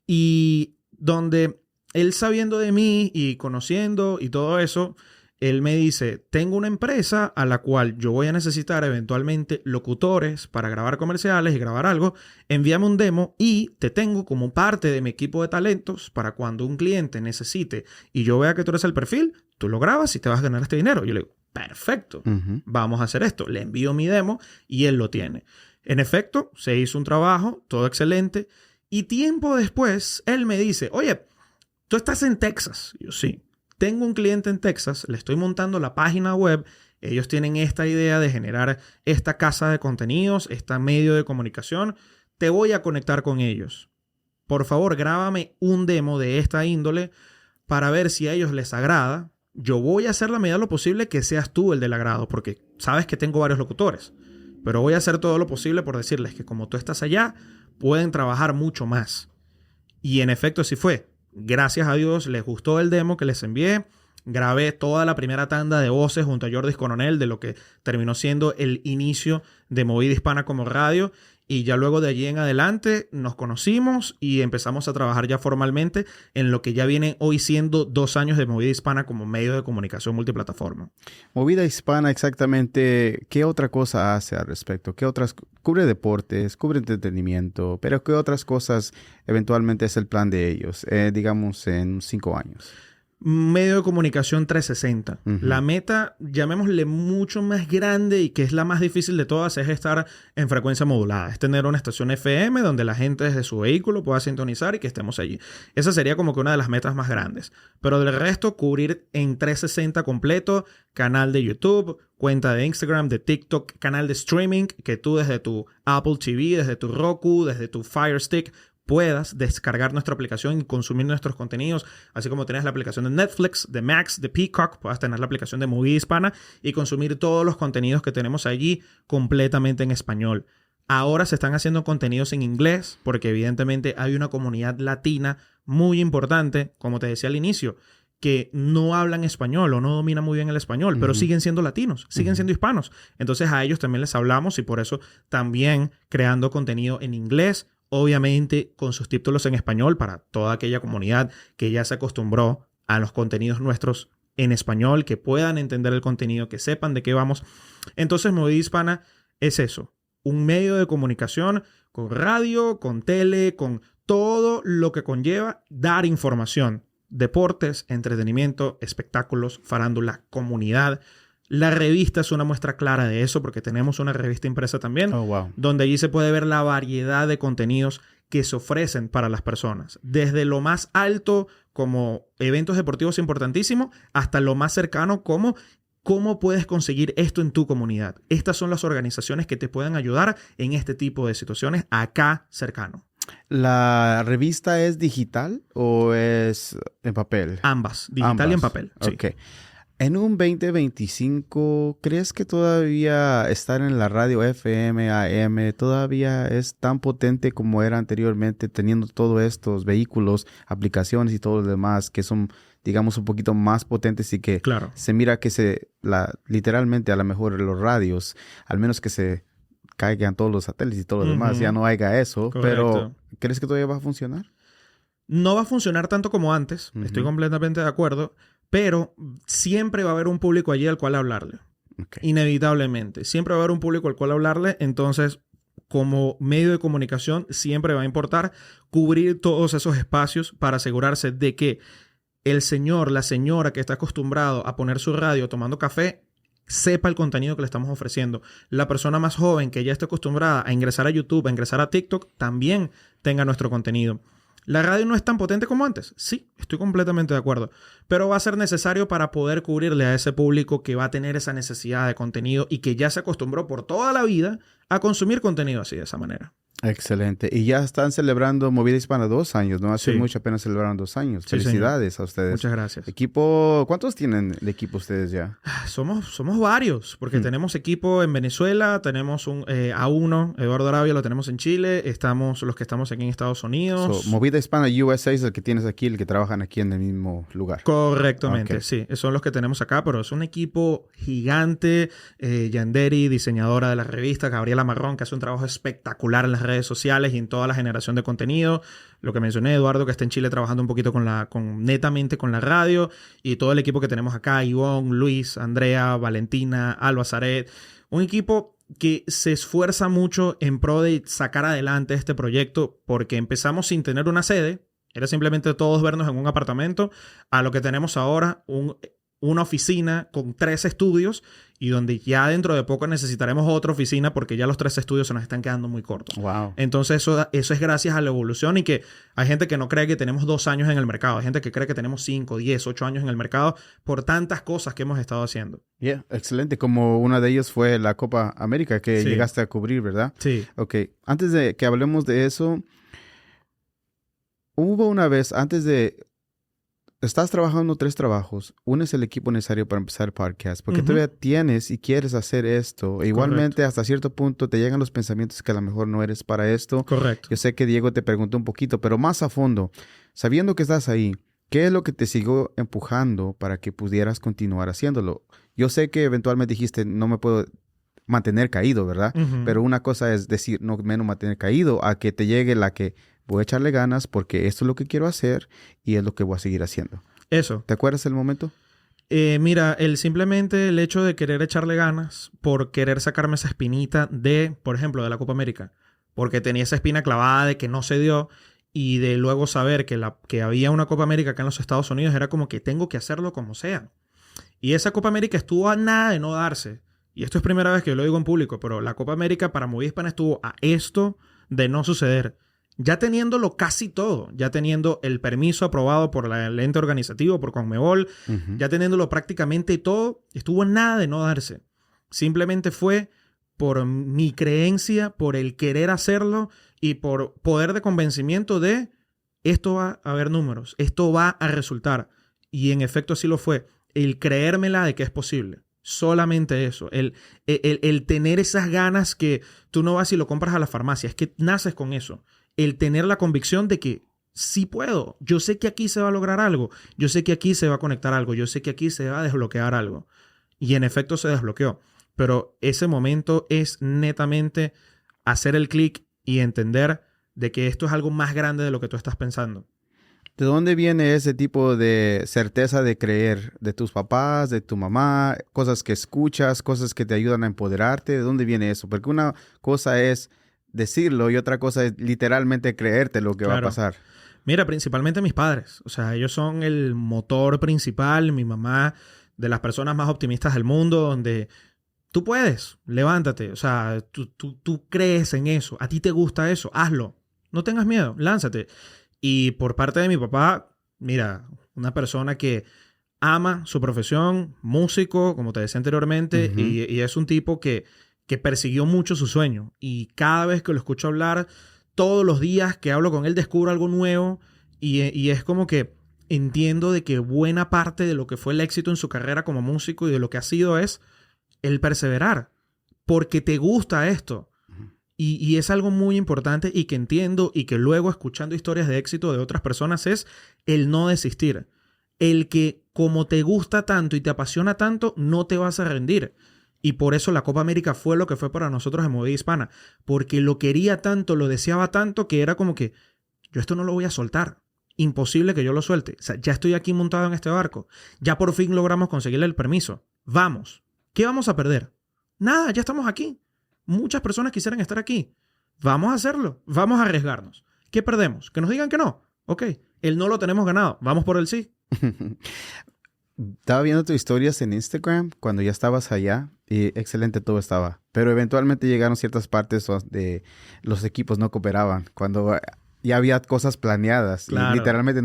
y donde él, sabiendo de mí y conociendo y todo eso, él me dice, tengo una empresa a la cual yo voy a necesitar eventualmente locutores para grabar comerciales y grabar algo. Envíame un demo y te tengo como parte de mi equipo de talentos para cuando un cliente necesite y yo vea que tú eres el perfil, tú lo grabas y te vas a ganar este dinero. Yo le digo, perfecto, vamos a hacer esto. Le envío mi demo y él lo tiene. En efecto, se hizo un trabajo, todo excelente. Y tiempo después, él me dice, oye, tú estás en Texas. Y yo, sí. Tengo un cliente en Texas, le estoy montando la página web. Ellos tienen esta idea de generar esta casa de contenidos, este medio de comunicación. Te voy a conectar con ellos. Por favor, grábame un demo de esta índole para ver si a ellos les agrada. Yo voy a hacer la medida de lo posible que seas tú el del agrado, porque sabes que tengo varios locutores. Pero voy a hacer todo lo posible por decirles que como tú estás allá, pueden trabajar mucho más. Y en efecto así fue. Gracias a Dios les gustó el demo que les envié. Grabé toda la primera tanda de voces junto a Jordis Coronel de lo que terminó siendo el inicio de Movida Hispana como radio. Y ya luego de allí en adelante nos conocimos y empezamos a trabajar ya formalmente en lo que ya viene hoy siendo 2 años de Movida Hispana como medio de comunicación multiplataforma. Movida Hispana, exactamente, ¿qué otra cosa hace al respecto? ¿Qué otras? Cubre deportes, cubre entretenimiento, pero ¿qué otras cosas eventualmente es el plan de ellos, digamos, en 5 años? Medio de comunicación 360. La meta, llamémosle mucho más grande y que es la más difícil de todas, es estar en frecuencia modulada. Es tener una estación FM donde la gente desde su vehículo pueda sintonizar y que estemos allí. Esa sería como que una de las metas más grandes. Pero del resto, cubrir en 360 completo, canal de YouTube, cuenta de Instagram, de TikTok, canal de streaming, que tú desde tu Apple TV, desde tu Roku, desde tu Fire Stick, puedas descargar nuestra aplicación y consumir nuestros contenidos, así como tienes la aplicación de Netflix, de Max, de Peacock, puedas tener la aplicación de Movida Hispana y consumir todos los contenidos que tenemos allí completamente en español. Ahora se están haciendo contenidos en inglés porque evidentemente hay una comunidad latina muy importante, como te decía al inicio, que no hablan español o no dominan muy bien el español, pero siguen siendo latinos, siguen siendo hispanos. Entonces a ellos también les hablamos y por eso también creando contenido en inglés, obviamente con sus títulos en español para toda aquella comunidad que ya se acostumbró a los contenidos nuestros en español, que puedan entender el contenido, que sepan de qué vamos. Entonces, Movida Hispana es eso, un medio de comunicación con radio, con tele, con todo lo que conlleva dar información. Deportes, entretenimiento, espectáculos, farándula, comunidad. La revista es una muestra clara de eso porque tenemos una revista impresa también, donde allí se puede ver la variedad de contenidos que se ofrecen para las personas. Desde lo más alto como eventos deportivos importantísimos hasta lo más cercano como cómo puedes conseguir esto en tu comunidad. Estas son las organizaciones que te pueden ayudar en este tipo de situaciones acá cercano. ¿La revista es digital o es en papel? Ambas, digital y en papel. Sí. Ok. En un 2025, ¿crees que todavía estar en la radio FM, AM, todavía es tan potente como era anteriormente, teniendo todos estos vehículos, aplicaciones y todo lo demás que son, digamos, un poquito más potentes y que se mira que literalmente a lo mejor los radios, al menos que se caigan todos los satélites y todo lo demás, ya no haya eso, pero ¿crees que todavía va a funcionar? No va a funcionar tanto como antes, estoy completamente de acuerdo, pero siempre va a haber un público allí al cual hablarle. Inevitablemente. Siempre va a haber un público al cual hablarle. Entonces, como medio de comunicación, siempre va a importar cubrir todos esos espacios para asegurarse de que el señor, la señora que está acostumbrado a poner su radio tomando café, sepa el contenido que le estamos ofreciendo. La persona más joven que ya esté acostumbrada a ingresar a YouTube, a ingresar a TikTok, también tenga nuestro contenido. ¿La radio no es tan potente como antes? Sí, estoy completamente de acuerdo. Pero va a ser necesario para poder cubrirle a ese público que va a tener esa necesidad de contenido y que ya se acostumbró por toda la vida a consumir contenido así de esa manera. Excelente. Y ya están celebrando Movida Hispana 2 años, ¿no? Hace Sí. mucho apenas celebraron 2 años. Sí, Felicidades a ustedes. Muchas gracias. Equipo, ¿cuántos tienen de equipo ustedes ya? Somos varios, porque tenemos equipo en Venezuela, tenemos un A1, Eduardo Arabia lo tenemos en Chile, estamos los que estamos aquí en Estados Unidos. Movida Hispana USA es el que tienes aquí, el que trabajan aquí en el mismo lugar. Correctamente, Ok. sí. Son los que tenemos acá, pero es un equipo gigante. Yanderi, diseñadora de la revista, Gabriela Marrón, que hace un trabajo espectacular en las redes sociales y en toda la generación de contenido. Lo que mencioné, Eduardo, que está en Chile trabajando un poquito netamente con la radio. Y todo el equipo que tenemos acá, Ivonne, Luis, Andrea, Valentina, Alba Zaret. Un equipo que se esfuerza mucho en pro de sacar adelante este proyecto, porque empezamos sin tener una sede. Era simplemente todos vernos en un apartamento, a lo que tenemos ahora una oficina con 3 estudios y donde ya dentro de poco necesitaremos otra oficina porque ya los 3 estudios se nos están quedando muy cortos. Wow. Entonces eso es gracias a la evolución y que hay gente que no cree que tenemos 2 años en el mercado. Hay gente que cree que tenemos 5, 10, 8 años en el mercado por tantas cosas que hemos estado haciendo. Yeah, excelente. Como una de ellas fue la Copa América que Sí. llegaste a cubrir, ¿verdad? Sí. Ok. Antes de que hablemos de eso, hubo una vez, estás trabajando 3 trabajos. Uno es el equipo necesario para empezar el podcast. Porque Ujú. todavía tienes y quieres hacer esto. E igualmente, hasta cierto punto, te llegan los pensamientos que a lo mejor no eres para esto. Correcto. Yo sé que Diego te preguntó un poquito, pero más a fondo, sabiendo que estás ahí, ¿qué es lo que te siguió empujando para que pudieras continuar haciéndolo? Yo sé que eventualmente dijiste, no me puedo mantener caído, ¿verdad? Ujú. Pero una cosa es decir, no menos mantener caído, a que te llegue la que voy a echarle ganas porque esto es lo que quiero hacer y es lo que voy a seguir haciendo. Eso. ¿Te acuerdas el momento? Mira, simplemente el hecho de querer echarle ganas por querer sacarme esa espinita de, por ejemplo, de la Copa América. Porque tenía esa espina clavada de que no se dio y de luego saber que había una Copa América acá en los Estados Unidos era como que tengo que hacerlo como sea. Y esa Copa América estuvo a nada de no darse. Y esto es primera vez que yo lo digo en público, pero la Copa América para Movida Hispana estuvo a esto de no suceder. Ya teniéndolo casi todo, ya teniendo el permiso aprobado por el ente organizativo, por Conmebol, Ujú. ya teniéndolo prácticamente todo, estuvo nada de no darse. Simplemente fue por mi creencia, por el querer hacerlo y por poder de convencimiento de esto va a haber números, esto va a resultar. Y en efecto así lo fue. El creérmela de que es posible. Solamente eso. El tener esas ganas que tú no vas y lo compras a la farmacia. Es que naces con eso. El tener la convicción de que sí puedo. Yo sé que aquí se va a lograr algo. Yo sé que aquí se va a conectar algo. Yo sé que aquí se va a desbloquear algo. Y en efecto se desbloqueó. Pero ese momento es netamente hacer el clic y entender de que esto es algo más grande de lo que tú estás pensando. ¿De dónde viene ese tipo de certeza de creer? ¿De tus papás, de tu mamá? Cosas que escuchas, cosas que te ayudan a empoderarte. ¿De dónde viene eso? Porque una cosa es decirlo y otra cosa es literalmente creerte lo que va a Claro. pasar. Mira, principalmente mis padres. O sea, ellos son el motor principal. Mi mamá, de las personas más optimistas del mundo, donde tú puedes, levántate. O sea, tú crees en eso. A ti te gusta eso, hazlo. No tengas miedo, lánzate. Y por parte de mi papá, mira, una persona que ama su profesión, músico, como te decía anteriormente, Ujú. y es un tipo que persiguió mucho su sueño. Y cada vez que lo escucho hablar, todos los días que hablo con él, descubro algo nuevo. Y es como que entiendo de que buena parte de lo que fue el éxito en su carrera como músico y de lo que ha sido es el perseverar. Porque te gusta esto. Y es algo muy importante y que entiendo y que luego escuchando historias de éxito de otras personas es el no desistir. El que como te gusta tanto y te apasiona tanto, no te vas a rendir. Y por eso la Copa América fue lo que fue para nosotros en Movida Hispana. Porque lo quería tanto, lo deseaba tanto, que era como que yo esto no lo voy a soltar. Imposible que yo lo suelte. O sea, ya estoy aquí montado en este barco. Ya por fin logramos conseguirle el permiso. Vamos. ¿Qué vamos a perder? Nada, ya estamos aquí. Muchas personas quisieran estar aquí. Vamos a hacerlo. Vamos a arriesgarnos. ¿Qué perdemos? ¿Que nos digan que no? Ok. El no lo tenemos ganado. Vamos por el sí. Estaba viendo tus historias en Instagram cuando ya estabas allá y excelente todo estaba. Pero eventualmente llegaron ciertas partes donde los equipos no cooperaban. Cuando ya había cosas planeadas. Claro. Y literalmente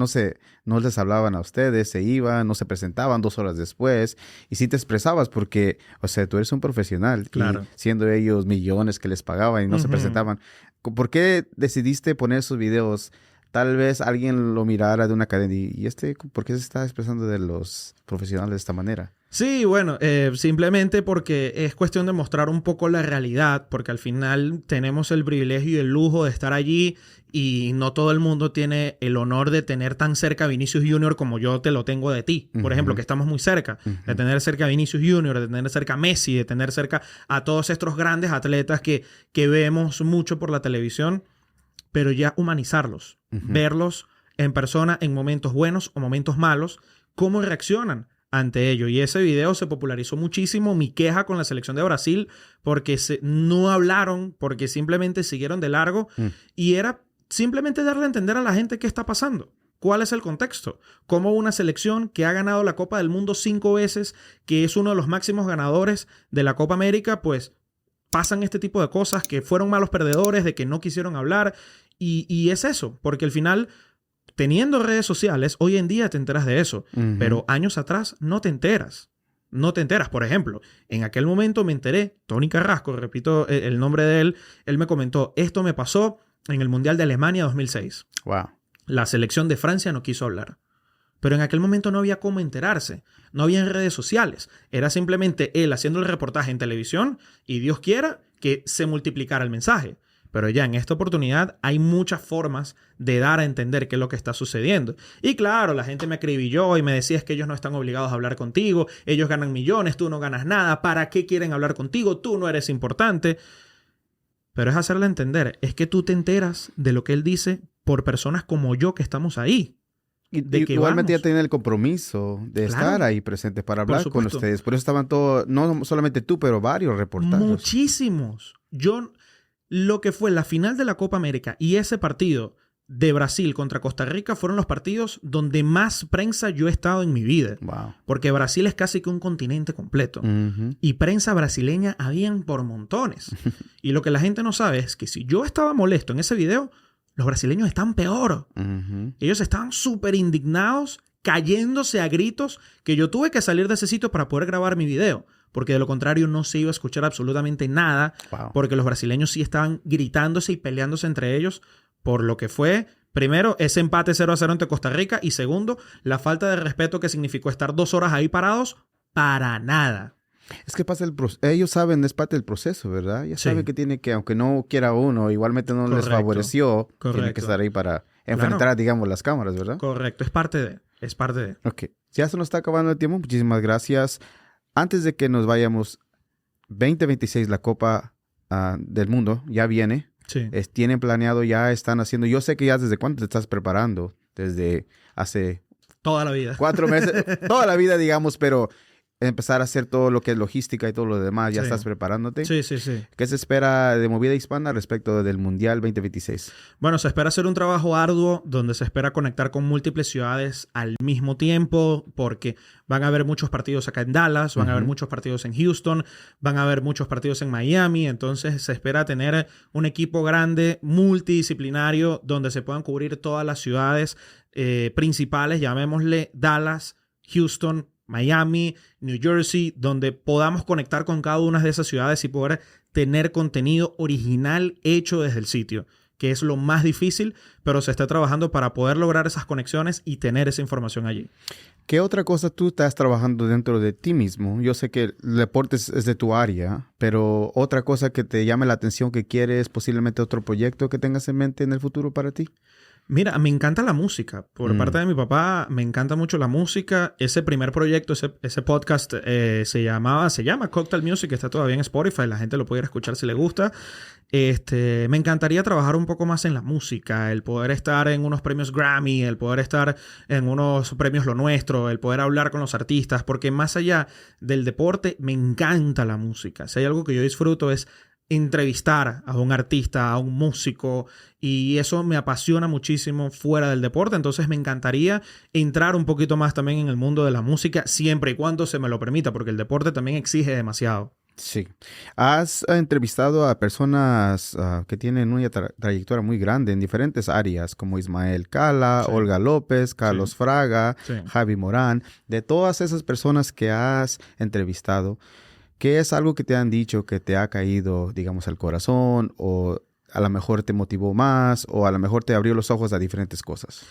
no les hablaban a ustedes, se iban, no se presentaban 2 horas después. Y sí te expresabas porque, o sea, tú eres un profesional. Claro. Y siendo ellos millones que les pagaban y no se presentaban. ¿Por qué decidiste poner esos videos? Tal vez alguien lo mirara de una cadena y ¿por qué se está expresando de los profesionales de esta manera? Sí, bueno, simplemente porque es cuestión de mostrar un poco la realidad, porque al final tenemos el privilegio y el lujo de estar allí y no todo el mundo tiene el honor de tener tan cerca a Vinicius Junior como yo te lo tengo de ti. Por ejemplo, que estamos muy cerca, de tener cerca a Vinicius Junior, de tener cerca a Messi, de tener cerca a todos estos grandes atletas que vemos mucho por la televisión, pero ya humanizarlos, verlos en persona en momentos buenos o momentos malos, cómo reaccionan ante ello. Y ese video se popularizó muchísimo. Mi queja con la selección de Brasil porque no hablaron, porque simplemente siguieron de largo y era simplemente darle a entender a la gente qué está pasando. ¿Cuál es el contexto? Cómo una selección que ha ganado la Copa del Mundo 5 veces, que es uno de los máximos ganadores de la Copa América, pues pasan este tipo de cosas, que fueron malos perdedores, de que no quisieron hablar. Y es eso, porque al final, teniendo redes sociales, hoy en día te enteras de eso, pero años atrás no te enteras. No te enteras. Por ejemplo, en aquel momento me enteré, Tony Carrasco, repito el nombre de él me comentó, esto me pasó en el Mundial de Alemania 2006. Wow. La selección de Francia no quiso hablar. Pero en aquel momento no había cómo enterarse. No había en redes sociales. Era simplemente él haciendo el reportaje en televisión y Dios quiera que se multiplicara el mensaje. Pero ya en esta oportunidad hay muchas formas de dar a entender qué es lo que está sucediendo. Y claro, la gente me acribilló y me decía es que ellos no están obligados a hablar contigo. Ellos ganan millones, tú no ganas nada. ¿Para qué quieren hablar contigo? Tú no eres importante. Pero es hacerle entender. Es que tú te enteras de lo que él dice por personas como yo que estamos ahí. Igualmente ya tenían el compromiso de estar ahí presentes para hablar con ustedes. Por eso estaban todos, no solamente tú, pero varios reportajes. Muchísimos. Lo que fue la final de la Copa América y ese partido de Brasil contra Costa Rica fueron los partidos donde más prensa yo he estado en mi vida. Wow. Porque Brasil es casi que un continente completo. Y prensa brasileña habían por montones. Y lo que la gente no sabe es que si yo estaba molesto en ese video, los brasileños están peor. Ellos estaban súper indignados, cayéndose a gritos, que yo tuve que salir de ese sitio para poder grabar mi video. Porque de lo contrario no se iba a escuchar absolutamente nada. Wow. Porque los brasileños sí estaban gritándose y peleándose entre ellos por lo que fue, primero, ese empate 0-0 ante Costa Rica. Y segundo, la falta de respeto que significó estar 2 horas ahí parados para nada. Es que pasa ellos saben, es parte del proceso, ¿verdad? Ya saben que tiene que, aunque no quiera uno, igualmente no les favoreció, tiene que estar ahí para enfrentar, digamos, las cámaras, ¿verdad? Correcto, es parte de. Ok, ya se nos está acabando el tiempo, muchísimas gracias. Antes de que nos vayamos, 2026, la Copa del Mundo ya viene. Sí. Tienen planeado, ya están haciendo. Yo sé que ya desde cuándo te estás preparando. Desde hace... Toda la vida. 4 meses. Toda la vida, digamos, pero empezar a hacer todo lo que es logística y todo lo demás. ¿Ya estás preparándote? Sí. ¿Qué se espera de Movida Hispana respecto del Mundial 2026? Bueno, se espera hacer un trabajo arduo donde se espera conectar con múltiples ciudades al mismo tiempo porque van a haber muchos partidos acá en Dallas, van a haber muchos partidos en Houston, van a haber muchos partidos en Miami. Entonces se espera tener un equipo grande, multidisciplinario, donde se puedan cubrir todas las ciudades principales, llamémosle Dallas, Houston, Miami, New Jersey, donde podamos conectar con cada una de esas ciudades y poder tener contenido original hecho desde el sitio, que es lo más difícil, pero se está trabajando para poder lograr esas conexiones y tener esa información allí. ¿Qué otra cosa tú estás trabajando dentro de ti mismo? Yo sé que el deporte es de tu área, pero otra cosa que te llame la atención, que quieres, posiblemente otro proyecto que tengas en mente en el futuro para ti. Mira, me encanta la música. Por parte de mi papá, me encanta mucho la música. Ese primer proyecto, ese podcast se llama Cocktail Music. Está todavía en Spotify. La gente lo puede ir a escuchar si le gusta. Me encantaría trabajar un poco más en la música. El poder estar en unos premios Grammy, el poder estar en unos premios Lo Nuestro, el poder hablar con los artistas. Porque más allá del deporte, me encanta la música. Si hay algo que yo disfruto es entrevistar a un artista, a un músico, y eso me apasiona muchísimo fuera del deporte. Entonces me encantaría entrar un poquito más también en el mundo de la música, siempre y cuando se me lo permita, porque el deporte también exige demasiado. Sí. Has entrevistado a personas que tienen una trayectoria muy grande en diferentes áreas, como Ismael Cala, Sí. Olga López, Carlos Sí. Fraga, Sí. Javi Morán. De todas esas personas que has entrevistado, ¿qué es algo que te han dicho que te ha caído, digamos, al corazón o a lo mejor te motivó más o a lo mejor te abrió los ojos a diferentes cosas?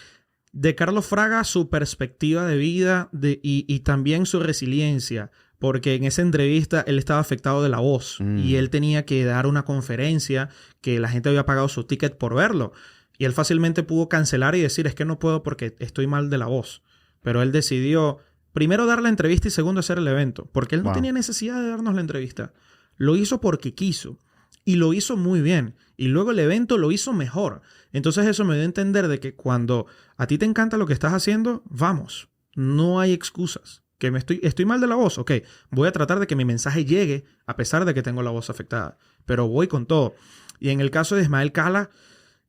De Carlos Fraga, su perspectiva de vida y también su resiliencia, porque en esa entrevista él estaba afectado de la voz y él tenía que dar una conferencia que la gente había pagado su ticket por verlo. Y él fácilmente pudo cancelar y decir, es que no puedo porque estoy mal de la voz. Pero él decidió, primero, dar la entrevista y segundo, hacer el evento, porque él no Wow. tenía necesidad de darnos la entrevista. Lo hizo porque quiso. Y lo hizo muy bien. Y luego el evento lo hizo mejor. Entonces eso me dio a entender de que cuando a ti te encanta lo que estás haciendo, vamos. No hay excusas. Que estoy mal de la voz. Ok, voy a tratar de que mi mensaje llegue a pesar de que tengo la voz afectada. Pero voy con todo. Y en el caso de Ismael Cala,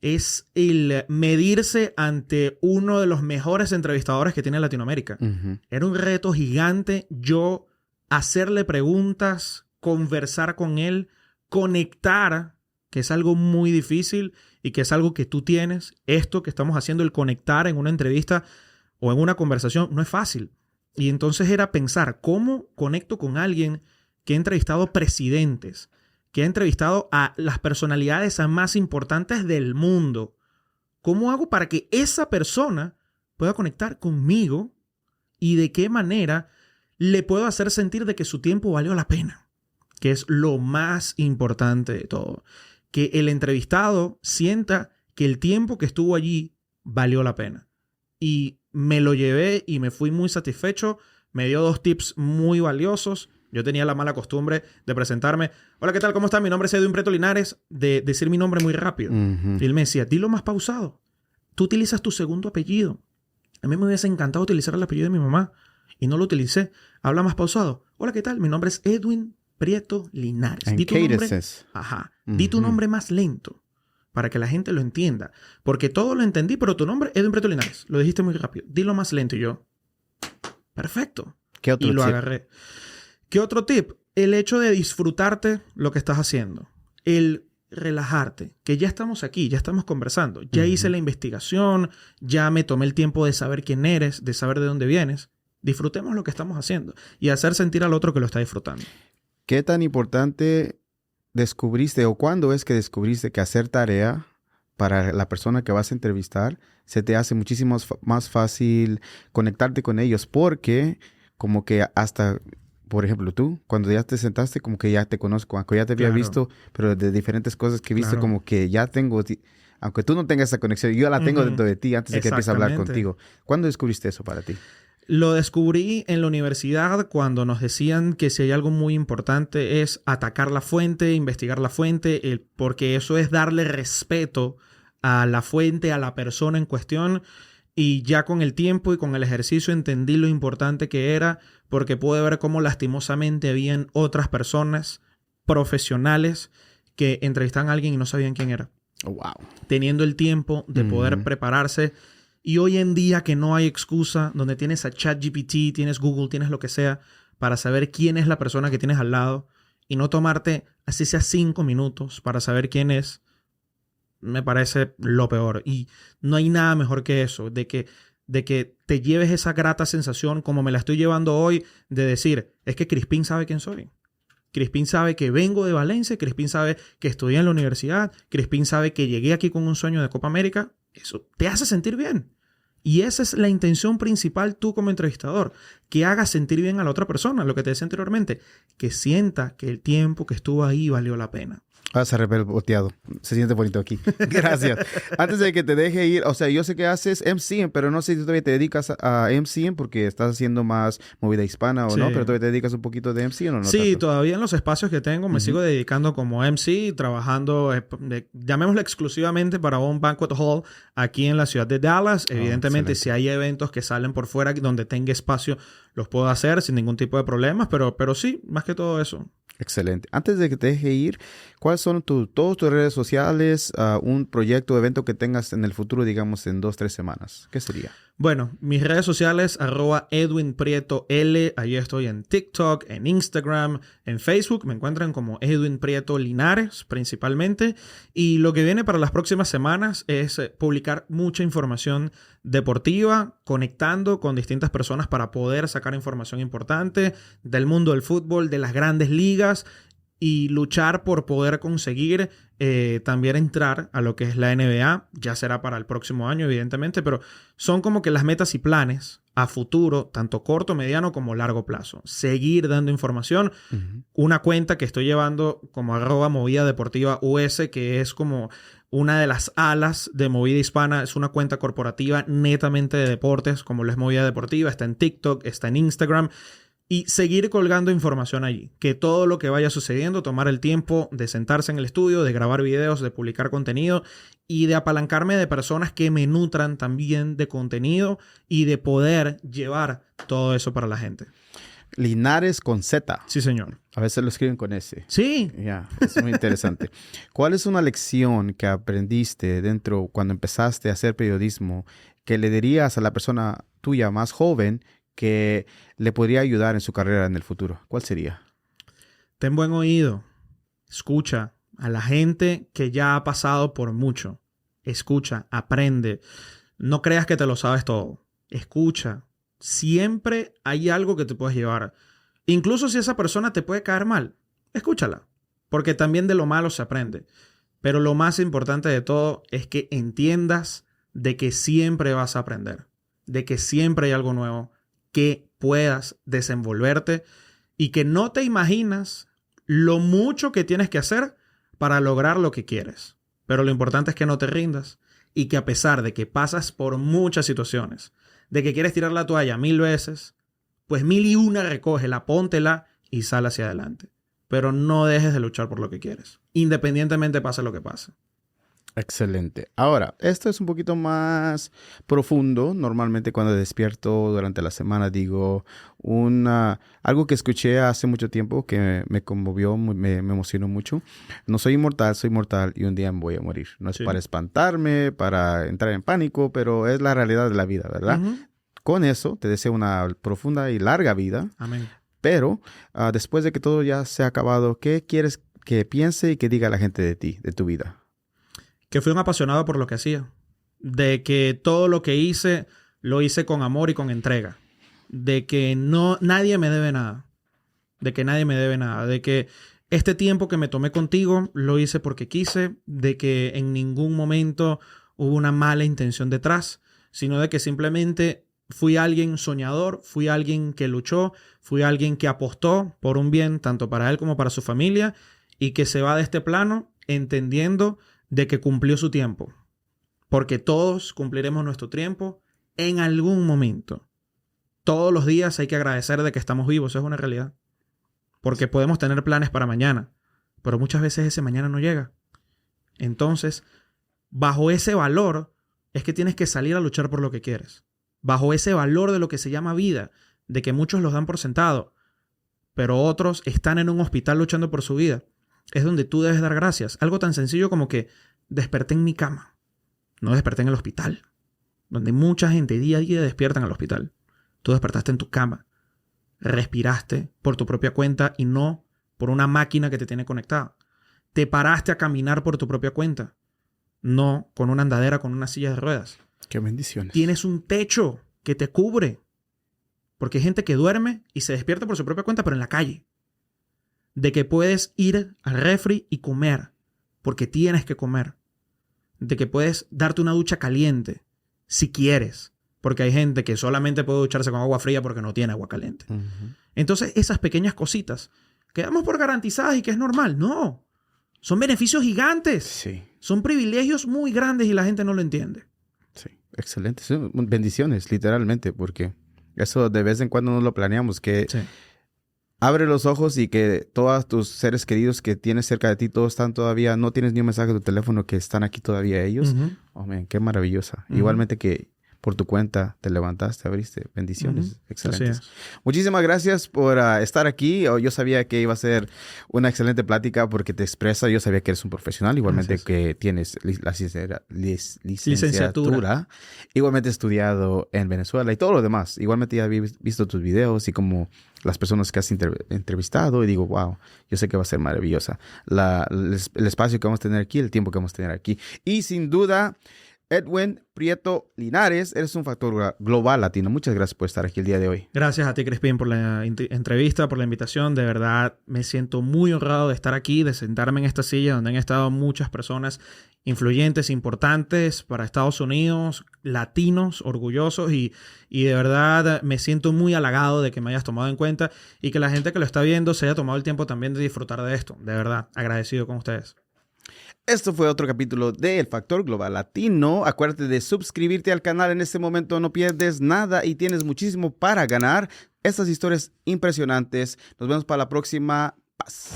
es el medirse ante uno de los mejores entrevistadores que tiene Latinoamérica. Ujú. Era un reto gigante yo hacerle preguntas, conversar con él, conectar, que es algo muy difícil y que es algo que tú tienes. Esto que estamos haciendo, el conectar en una entrevista o en una conversación, no es fácil. Y entonces era pensar, ¿cómo conecto con alguien que ha entrevistado presidentes, que ha entrevistado a las personalidades más importantes del mundo? ¿Cómo hago para que esa persona pueda conectar conmigo y de qué manera le puedo hacer sentir de que su tiempo valió la pena? Que es lo más importante de todo. Que el entrevistado sienta que el tiempo que estuvo allí valió la pena. Y me lo llevé y me fui muy satisfecho. Me dio 2 tips muy valiosos. Yo tenía la mala costumbre de presentarme. Hola, ¿qué tal? ¿Cómo está? Mi nombre es Edwin Prieto Linares. De decir mi nombre muy rápido. Ujú. Y él me decía, dilo más pausado. Tú utilizas tu segundo apellido. A mí me hubiese encantado utilizar el apellido de mi mamá. Y no lo utilicé. Habla más pausado. Hola, ¿qué tal? Mi nombre es Edwin Prieto Linares. En Di tu nombre. cadences. Ajá. Di tu Ujú. nombre más lento para que la gente lo entienda. Porque todo lo entendí, pero tu nombre es Edwin Prieto Linares. Lo dijiste muy rápido. Dilo más lento. Y yo, perfecto. ¿Qué otro Y lo tip? agarré. ¿Qué otro tip? El hecho de disfrutarte lo que estás haciendo. El relajarte. Que ya estamos aquí, ya estamos conversando. Ya hice la investigación, ya me tomé el tiempo de saber quién eres, de saber de dónde vienes. Disfrutemos lo que estamos haciendo y hacer sentir al otro que lo está disfrutando. ¿Qué tan importante descubriste o cuándo es que descubriste que hacer tarea para la persona que vas a entrevistar se te hace muchísimo más fácil conectarte con ellos? Porque como que hasta, por ejemplo, tú, cuando ya te sentaste, como que ya te conozco, aunque ya te había Claro. visto, pero de diferentes cosas que he visto, Claro. como que ya tengo, aunque tú no tengas esa conexión, yo la tengo Ujú. dentro de ti antes de que empiece a hablar Exactamente. contigo. ¿Cuándo descubriste eso para ti? Lo descubrí en la universidad cuando nos decían que si hay algo muy importante es atacar la fuente, investigar la fuente, porque eso es darle respeto a la fuente, a la persona en cuestión. Y ya con el tiempo y con el ejercicio entendí lo importante que era, porque pude ver cómo lastimosamente habían otras personas profesionales que entrevistaban a alguien y no sabían quién era, Oh, wow. teniendo el tiempo de poder Ujú. prepararse. Y hoy en día que no hay excusa, donde tienes a ChatGPT, tienes Google, tienes lo que sea, para saber quién es la persona que tienes al lado y no tomarte, así sea 5 minutos para saber quién es, me parece lo peor. Y no hay nada mejor que eso, de que te lleves esa grata sensación como me la estoy llevando hoy, de decir, es que Crispín sabe quién soy. Crispín sabe que vengo de Valencia, Crispín sabe que estudié en la universidad, Crispín sabe que llegué aquí con un sueño de Copa América. Eso te hace sentir bien. Y esa es la intención principal tú como entrevistador, que hagas sentir bien a la otra persona, lo que te decía anteriormente, que sienta que el tiempo que estuvo ahí valió la pena. Vas a reboteado. Se siente bonito aquí. Gracias. Antes de que te deje ir, o sea, yo sé que haces MCing, pero no sé si todavía te dedicas a MCing porque estás haciendo más movida hispana o Sí. no, pero todavía te dedicas un poquito de MCing o no Sí, tanto? todavía en los espacios que tengo me sigo dedicando como MC, trabajando, llamémoslo exclusivamente para un banquet hall aquí en la ciudad de Dallas. Evidentemente, excelente. si hay eventos que salen por fuera donde tenga espacio, los puedo hacer sin ningún tipo de problemas, pero sí, más que todo eso. Excelente. Antes de que te deje ir, ¿cuáles son todas tus redes sociales, un proyecto o evento que tengas en el futuro, digamos, en 2-3 semanas? ¿Qué sería? Bueno, mis redes sociales, @EdwinPrietoL. Ahí estoy en TikTok, en Instagram, en Facebook. Me encuentran como Edwin Prieto Linares, principalmente. Y lo que viene para las próximas semanas es publicar mucha información deportiva, conectando con distintas personas para poder sacar información importante del mundo del fútbol, de las grandes ligas, y luchar por poder conseguir también entrar a lo que es la NBA. Ya será para el próximo año, evidentemente, pero son como que las metas y planes a futuro, tanto corto, mediano como largo plazo. Seguir dando información. Una cuenta que estoy llevando como @Movida Deportiva US, que es como una de las alas de Movida Hispana. Es una cuenta corporativa netamente de deportes, como lo es Movida Deportiva. Está en TikTok, está en Instagram. Y seguir colgando información allí. Que todo lo que vaya sucediendo, tomar el tiempo de sentarse en el estudio, de grabar videos, de publicar contenido y de apalancarme de personas que me nutran también de contenido y de poder llevar todo eso para la gente. Linares con Z. Sí, señor. A veces lo escriben con S. Sí. Ya, es muy interesante. ¿Cuál es una lección que aprendiste cuando empezaste a hacer periodismo que le dirías a la persona tuya más joven que le podría ayudar en su carrera en el futuro? ¿Cuál sería? Ten buen oído. Escucha a la gente que ya ha pasado por mucho. Escucha, aprende. No creas que te lo sabes todo. Escucha. Siempre hay algo que te puedes llevar. Incluso si esa persona te puede caer mal, escúchala. Porque también de lo malo se aprende. Pero lo más importante de todo es que entiendas de que siempre vas a aprender. De que siempre hay algo nuevo que puedas desenvolverte y que no te imaginas lo mucho que tienes que hacer para lograr lo que quieres. Pero lo importante es que no te rindas y que a pesar de que pasas por muchas situaciones, de que quieres tirar la toalla 1000 veces, pues 1001 recógela, póntela y sal hacia adelante. Pero no dejes de luchar por lo que quieres, independientemente pase lo que pase. Excelente. Ahora, esto es un poquito más profundo. Normalmente cuando despierto durante la semana digo algo que escuché hace mucho tiempo que me conmovió, me emocionó mucho. No soy inmortal, soy mortal y un día me voy a morir. No es para espantarme, para entrar en pánico, pero es la realidad de la vida, ¿verdad? Con eso te deseo una profunda y larga vida. Amén. Pero después de que todo ya se ha acabado, ¿qué quieres que piense y que diga la gente de ti, de tu vida? Que fui un apasionado por lo que hacía. De que todo lo que hice, lo hice con amor y con entrega. De que nadie me debe nada. De que nadie me debe nada. De que este tiempo que me tomé contigo, lo hice porque quise. De que en ningún momento hubo una mala intención detrás. Sino de que simplemente fui alguien soñador. Fui alguien que luchó. Fui alguien que apostó por un bien, tanto para él como para su familia. Y que se va de este plano entendiendo de que cumplió su tiempo. Porque todos cumpliremos nuestro tiempo en algún momento. Todos los días hay que agradecer de que estamos vivos. Eso es una realidad. Porque podemos tener planes para mañana, pero muchas veces ese mañana no llega. Entonces, bajo ese valor es que tienes que salir a luchar por lo que quieres. Bajo ese valor de lo que se llama vida, de que muchos los dan por sentado, pero otros están en un hospital luchando por su vida. Es donde tú debes dar gracias. Algo tan sencillo como que desperté en mi cama. No desperté en el hospital. Donde mucha gente día a día despierta en el hospital. Tú despertaste en tu cama. Respiraste por tu propia cuenta y no por una máquina que te tiene conectada. Te paraste a caminar por tu propia cuenta. No con una andadera, con una silla de ruedas. ¡Qué bendiciones! Tienes un techo que te cubre. Porque hay gente que duerme y se despierta por su propia cuenta, pero en la calle. De que puedes ir al refri y comer, porque tienes que comer. De que puedes darte una ducha caliente, si quieres, porque hay gente que solamente puede ducharse con agua fría porque no tiene agua caliente. Entonces, esas pequeñas cositas que damos por garantizadas y que es normal, no. Son beneficios gigantes. Sí. Son privilegios muy grandes y la gente no lo entiende. Sí, excelente. Son bendiciones, literalmente, porque eso de vez en cuando no lo planeamos, que... Sí. Abre los ojos y que todos tus seres queridos que tienes cerca de ti, todos están todavía, no tienes ni un mensaje de tu teléfono que están aquí todavía ellos. Oh, man, qué maravillosa. Igualmente que por tu cuenta, te levantaste, abriste. Bendiciones. Excelentes. Así es. Muchísimas gracias por estar aquí. Yo sabía que iba a ser una excelente plática porque te expresa. Yo sabía que eres un profesional, igualmente Gracias. que tienes la licenciatura. Igualmente estudiado en Venezuela y todo lo demás. Igualmente ya había visto tus videos y como las personas que has entrevistado y digo, wow, yo sé que va a ser maravillosa el espacio que vamos a tener aquí, el tiempo que vamos a tener aquí. Y sin duda, Edwin Prieto Linares, eres un factor global latino. Muchas gracias por estar aquí el día de hoy. Gracias a ti, Crispín, por la entrevista, por la invitación. De verdad, me siento muy honrado de estar aquí, de sentarme en esta silla donde han estado muchas personas influyentes, importantes para Estados Unidos, latinos, orgullosos y de verdad me siento muy halagado de que me hayas tomado en cuenta y que la gente que lo está viendo se haya tomado el tiempo también de disfrutar de esto. De verdad, agradecido con ustedes. Esto fue otro capítulo de El Factor Global Latino. Acuérdate de suscribirte al canal. En este momento no pierdes nada y tienes muchísimo para ganar. Estas historias impresionantes. Nos vemos para la próxima. Paz.